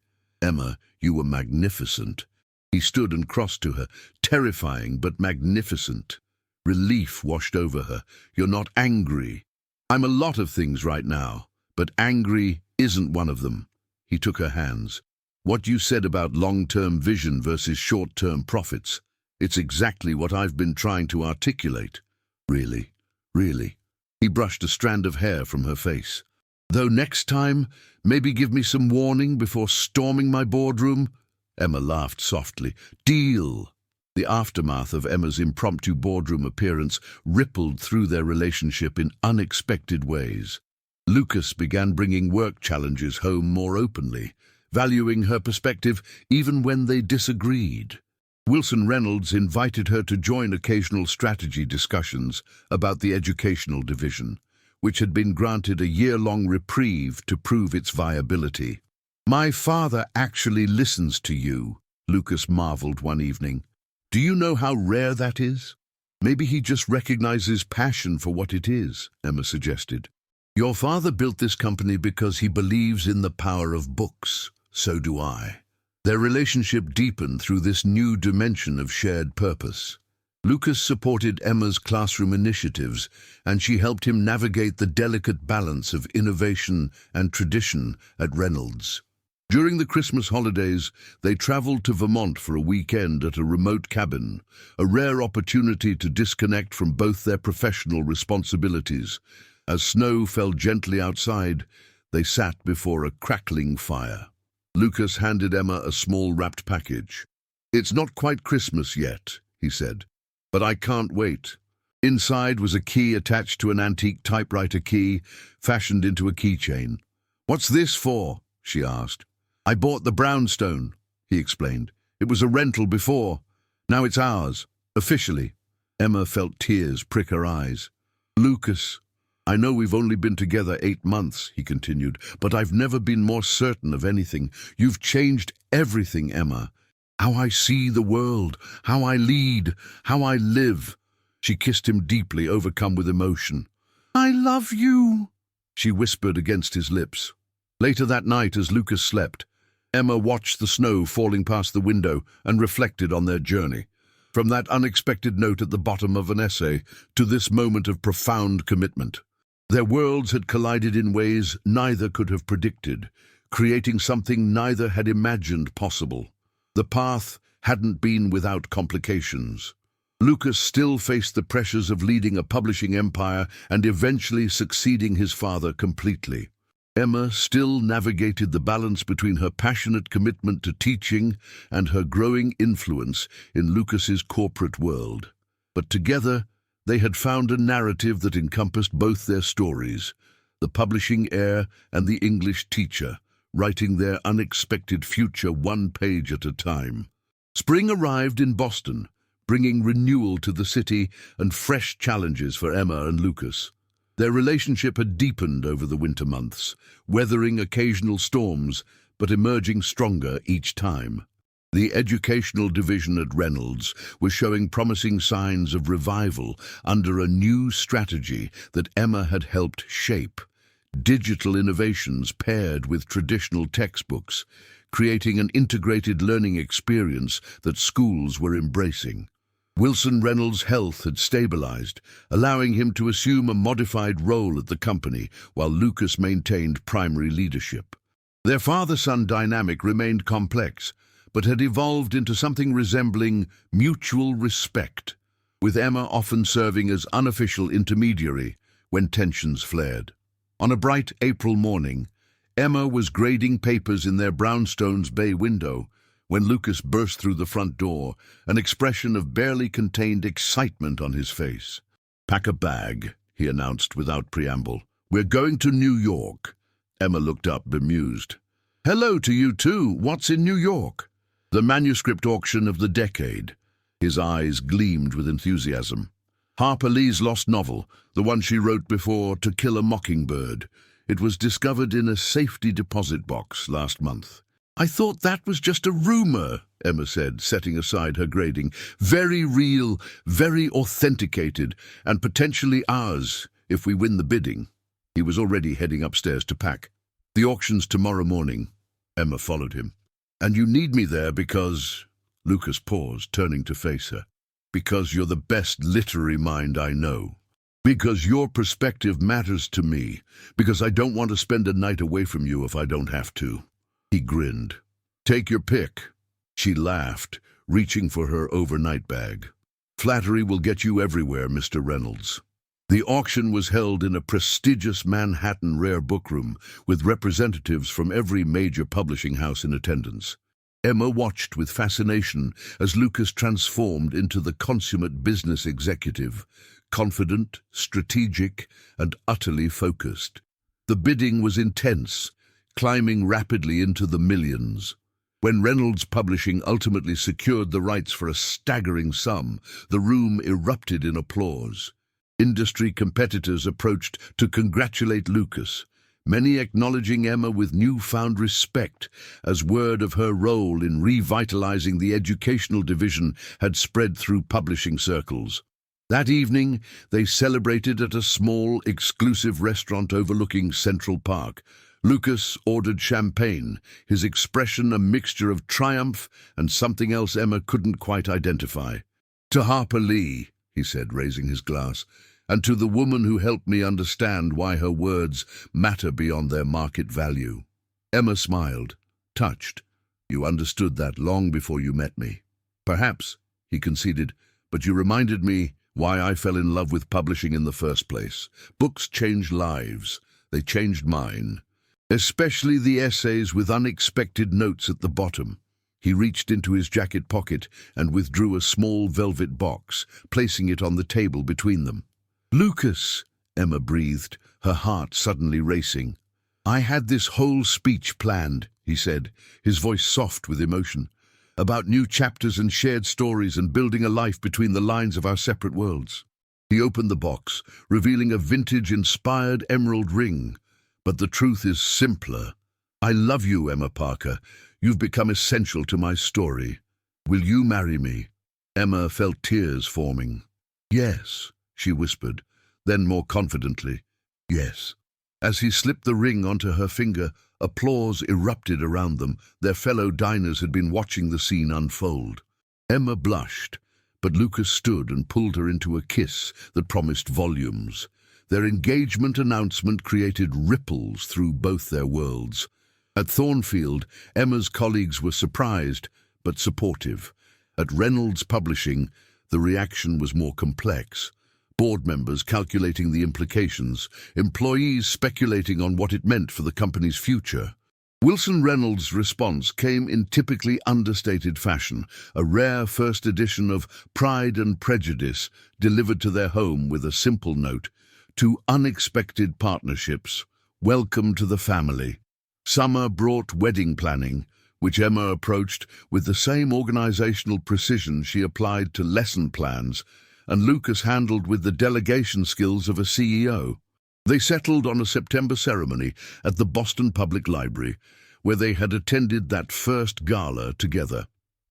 Emma, you were magnificent." He stood and crossed to her, terrifying but magnificent. Relief washed over her. "You're not angry." "I'm a lot of things right now, but angry isn't one of them." He took her hands. "What you said about long-term vision versus short-term profits, it's exactly what I've been trying to articulate." "Really? Really?" He brushed a strand of hair from her face. "Though next time, maybe give me some warning before storming my boardroom?" Emma laughed softly. "Deal." The aftermath of Emma's impromptu boardroom appearance rippled through their relationship in unexpected ways. Lucas began bringing work challenges home more openly, valuing her perspective even when they disagreed. Wilson Reynolds invited her to join occasional strategy discussions about the educational division, which had been granted a year-long reprieve to prove its viability. "My father actually listens to you," Lucas marveled one evening. "Do you know how rare that is?" "Maybe he just recognizes passion for what it is," Emma suggested. "Your father built this company because he believes in the power of books. So do I." Their relationship deepened through this new dimension of shared purpose. Lucas supported Emma's classroom initiatives, and she helped him navigate the delicate balance of innovation and tradition at Reynolds. During the Christmas holidays, they traveled to Vermont for a weekend at a remote cabin, a rare opportunity to disconnect from both their professional responsibilities. As snow fell gently outside, they sat before a crackling fire. Lucas handed Emma a small wrapped package. "It's not quite Christmas yet," he said, "but I can't wait." Inside was a key attached to an antique typewriter key, fashioned into a keychain. "What's this for?" she asked. "I bought the brownstone," he explained. "It was a rental before. Now it's ours, officially." Emma felt tears prick her eyes. "Lucas, I know we've only been together 8 months," he continued, "but I've never been more certain of anything. You've changed everything, Emma. How I see the world, how I lead, how I live." She kissed him deeply, overcome with emotion. "I love you," she whispered against his lips. Later that night, as Lucas slept, Emma watched the snow falling past the window and reflected on their journey. From that unexpected note at the bottom of an essay to this moment of profound commitment. Their worlds had collided in ways neither could have predicted, creating something neither had imagined possible. The path hadn't been without complications. Lucas still faced the pressures of leading a publishing empire and eventually succeeding his father completely. Emma still navigated the balance between her passionate commitment to teaching and her growing influence in Lucas's corporate world. But together, they had found a narrative that encompassed both their stories, the publishing heir and the English teacher, writing their unexpected future one page at a time. Spring arrived in Boston, bringing renewal to the city and fresh challenges for Emma and Lucas. Their relationship had deepened over the winter months, weathering occasional storms, but emerging stronger each time. The educational division at Reynolds was showing promising signs of revival under a new strategy that Emma had helped shape. Digital innovations paired with traditional textbooks, creating an integrated learning experience that schools were embracing. Wilson Reynolds' health had stabilized, allowing him to assume a modified role at the company while Lucas maintained primary leadership. Their father-son dynamic remained complex, but had evolved into something resembling mutual respect, with Emma often serving as unofficial intermediary when tensions flared. On a bright April morning, Emma was grading papers in their brownstones bay window when Lucas burst through the front door, an expression of barely contained excitement on his face. "Pack a bag," he announced without preamble. "We're going to New York." Emma looked up, bemused. "Hello to you too. What's in New York?" "The manuscript auction of the decade." His eyes gleamed with enthusiasm. "Harper Lee's lost novel, the one she wrote before To Kill a Mockingbird. It was discovered in a safety deposit box last month." "I thought that was just a rumor," Emma said, setting aside her grading. "Very real, very authenticated, and potentially ours, if we win the bidding." He was already heading upstairs to pack. "The auction's tomorrow morning." Emma followed him. "And you need me there because—" Lucas paused, turning to face her. "Because you're the best literary mind I know. Because your perspective matters to me. Because I don't want to spend a night away from you if I don't have to." He grinned. "Take your pick." She laughed, reaching for her overnight bag. "Flattery will get you everywhere, Mr. Reynolds." The auction was held in a prestigious Manhattan rare bookroom, with representatives from every major publishing house in attendance. Emma watched with fascination as Lucas transformed into the consummate business executive, confident, strategic, and utterly focused. The bidding was intense, climbing rapidly into the millions. When Reynolds Publishing ultimately secured the rights for a staggering sum, the room erupted in applause. Industry competitors approached to congratulate Lucas, many acknowledging Emma with newfound respect, as word of her role in revitalizing the educational division had spread through publishing circles. That evening, they celebrated at a small, exclusive restaurant overlooking Central Park. Lucas ordered champagne, his expression a mixture of triumph and something else Emma couldn't quite identify. "To Harper Lee," he said, raising his glass, "and to the woman who helped me understand why her words matter beyond their market value." Emma smiled, touched. "You understood that long before you met me." "Perhaps," he conceded, "but you reminded me why I fell in love with publishing in the first place. Books change lives. They changed mine. Especially the essays with unexpected notes at the bottom." He reached into his jacket pocket and withdrew a small velvet box, placing it on the table between them. "Lucas," Emma breathed, her heart suddenly racing. "I had this whole speech planned," he said, his voice soft with emotion, "about new chapters and shared stories and building a life between the lines of our separate worlds." He opened the box, revealing a vintage-inspired emerald ring. "But the truth is simpler. I love you, Emma Parker. You've become essential to my story. Will you marry me?" Emma felt tears forming. "Yes," she whispered, then more confidently, "Yes." As he slipped the ring onto her finger, applause erupted around them. Their fellow diners had been watching the scene unfold. Emma blushed, but Lucas stood and pulled her into a kiss that promised volumes. Their engagement announcement created ripples through both their worlds. At Thornfield, Emma's colleagues were surprised, but supportive. At Reynolds Publishing, the reaction was more complex. Board members calculating the implications, employees speculating on what it meant for the company's future. Wilson Reynolds' response came in typically understated fashion, a rare first edition of Pride and Prejudice delivered to their home with a simple note: "To unexpected partnerships, welcome to the family." Summer brought wedding planning, which Emma approached with the same organizational precision she applied to lesson plans, and Lucas handled with the delegation skills of a CEO. They settled on a September ceremony at the Boston Public Library, where they had attended that first gala together.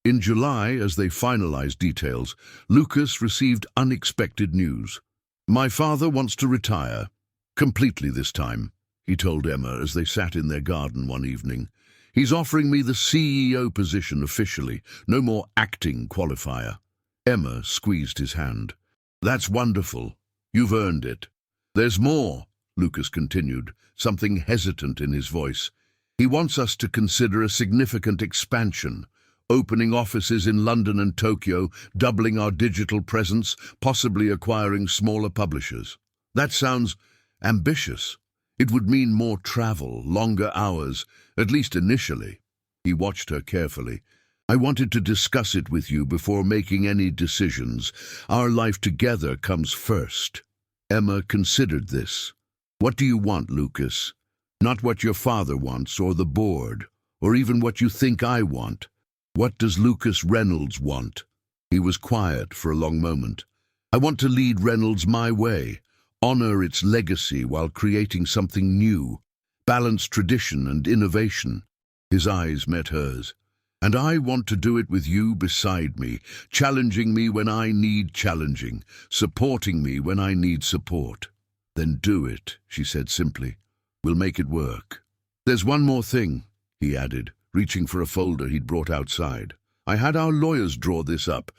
In July, as they finalized details, Lucas received unexpected news. "My father wants to retire. Completely this time," he told Emma as they sat in their garden one evening. "He's offering me the CEO position officially, no more acting qualifier." Emma squeezed his hand. That's wonderful. You've earned it. There's more, Lucas continued, something hesitant in his voice. He wants us to consider a significant expansion, opening offices in London and Tokyo, doubling our digital presence, possibly acquiring smaller publishers. That sounds ambitious. It would mean more travel, longer hours, at least initially. He watched her carefully. I wanted to discuss it with you before making any decisions. Our life together comes first. Emma considered this. What do you want, Lucas? Not what your father wants, or the board, or even what you think I want. What does Lucas Reynolds want? He was quiet for a long moment. I want to lead Reynolds my way, honor its legacy while creating something new, balance tradition and innovation. His eyes met hers. And I want to do it with you beside me, challenging me when I need challenging, supporting me when I need support. Then do it, she said simply. We'll make it work. There's one more thing, he added, reaching for a folder he'd brought outside. I had our lawyers draw this up.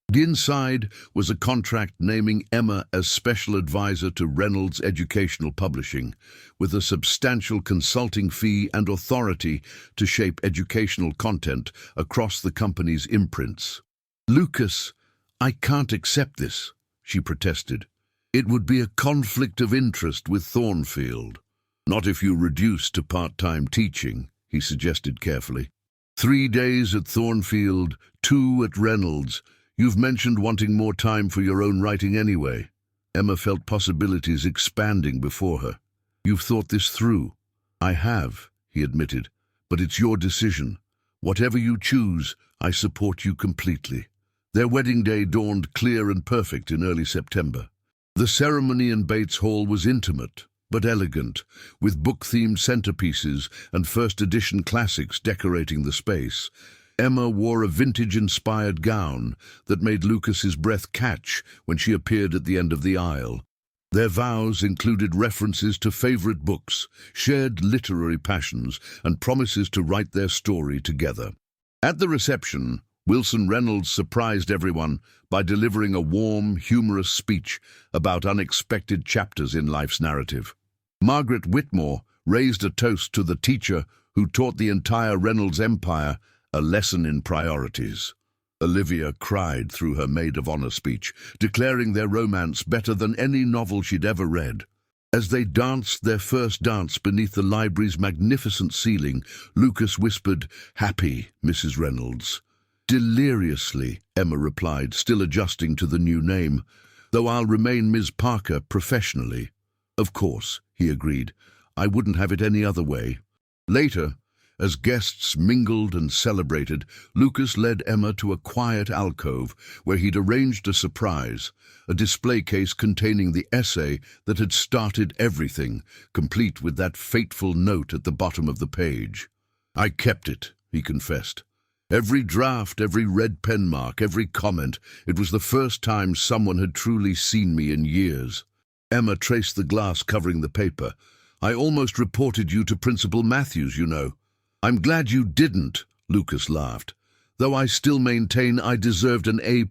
The inside was a contract naming Emma as special advisor to Reynolds Educational Publishing, with a substantial consulting fee and authority to shape educational content across the company's imprints. Lucas, I can't accept this, she protested. It would be a conflict of interest with Thornfield. Not if you reduce to part-time teaching, he suggested carefully. 3 days at Thornfield, 2 at Reynolds. You've mentioned wanting more time for your own writing anyway. Emma felt possibilities expanding before her. You've thought this through. I have, he admitted, but it's your decision. Whatever you choose, I support you completely. Their wedding day dawned clear and perfect in early September. The ceremony in Bates Hall was intimate, but elegant, with book-themed centerpieces and first-edition classics decorating the space. Emma wore a vintage-inspired gown that made Lucas's breath catch when she appeared at the end of the aisle. Their vows included references to favorite books, shared literary passions, and promises to write their story together. At the reception, Wilson Reynolds surprised everyone by delivering a warm, humorous speech about unexpected chapters in life's narrative. Margaret Whitmore raised a toast to the teacher who taught the entire Reynolds empire a lesson in priorities. Olivia cried through her maid of honor speech, declaring their romance better than any novel she'd ever read. As they danced their first dance beneath the library's magnificent ceiling, Lucas whispered, "Happy, Mrs. Reynolds." "Deliriously," Emma replied, still adjusting to the new name, "though I'll remain Ms. Parker professionally." "Of course," he agreed. "I wouldn't have it any other way." Later, as guests mingled and celebrated, Lucas led Emma to a quiet alcove where he'd arranged a surprise, a display case containing the essay that had started everything, complete with that fateful note at the bottom of the page. "I kept it," he confessed. "Every draft, every red pen mark, every comment, it was the first time someone had truly seen me in years." Emma traced the glass covering the paper. "I almost reported you to Principal Matthews, you know." "I'm glad you didn't," Lucas laughed, "though I still maintain I deserved an A+,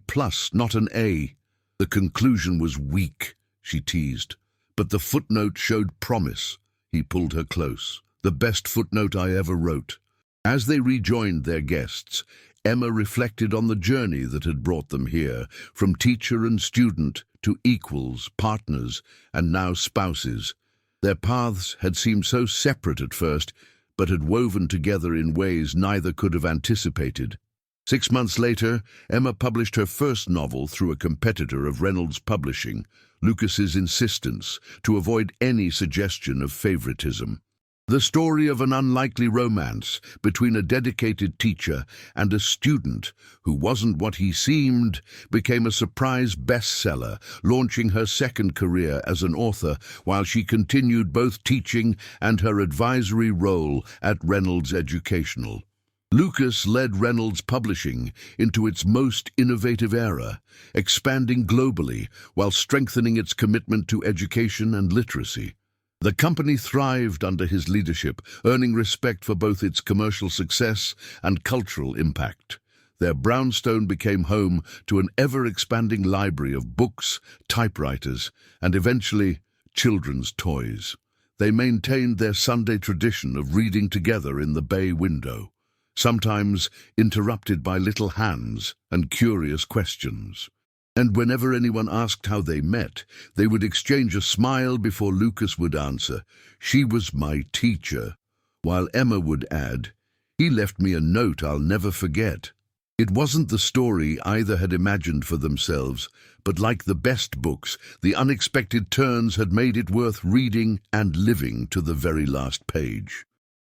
not an A." "The conclusion was weak," she teased, "but the footnote showed promise." He pulled her close. "The best footnote I ever wrote." As they rejoined their guests, Emma reflected on the journey that had brought them here, from teacher and student to equals, partners, and now spouses. Their paths had seemed so separate at first, but had woven together in ways neither could have anticipated. 6 months later, Emma published her first novel through a competitor of Reynolds Publishing, Lucas's Insistence, to avoid any suggestion of favoritism. The story of an unlikely romance between a dedicated teacher and a student who wasn't what he seemed became a surprise bestseller, launching her second career as an author while she continued both teaching and her advisory role at Reynolds Educational. Lucas led Reynolds Publishing into its most innovative era, expanding globally while strengthening its commitment to education and literacy. The company thrived under his leadership, earning respect for both its commercial success and cultural impact. their brownstone became home to an ever-expanding library of books, typewriters, and eventually children's toys. They maintained their Sunday tradition of reading together in the bay window, sometimes interrupted by little hands and curious questions. And whenever anyone asked how they met, they would exchange a smile before Lucas would answer, "She was my teacher," while Emma would add, "He left me a note I'll never forget." It wasn't the story either had imagined for themselves, but like the best books, the unexpected turns had made it worth reading and living to the very last page.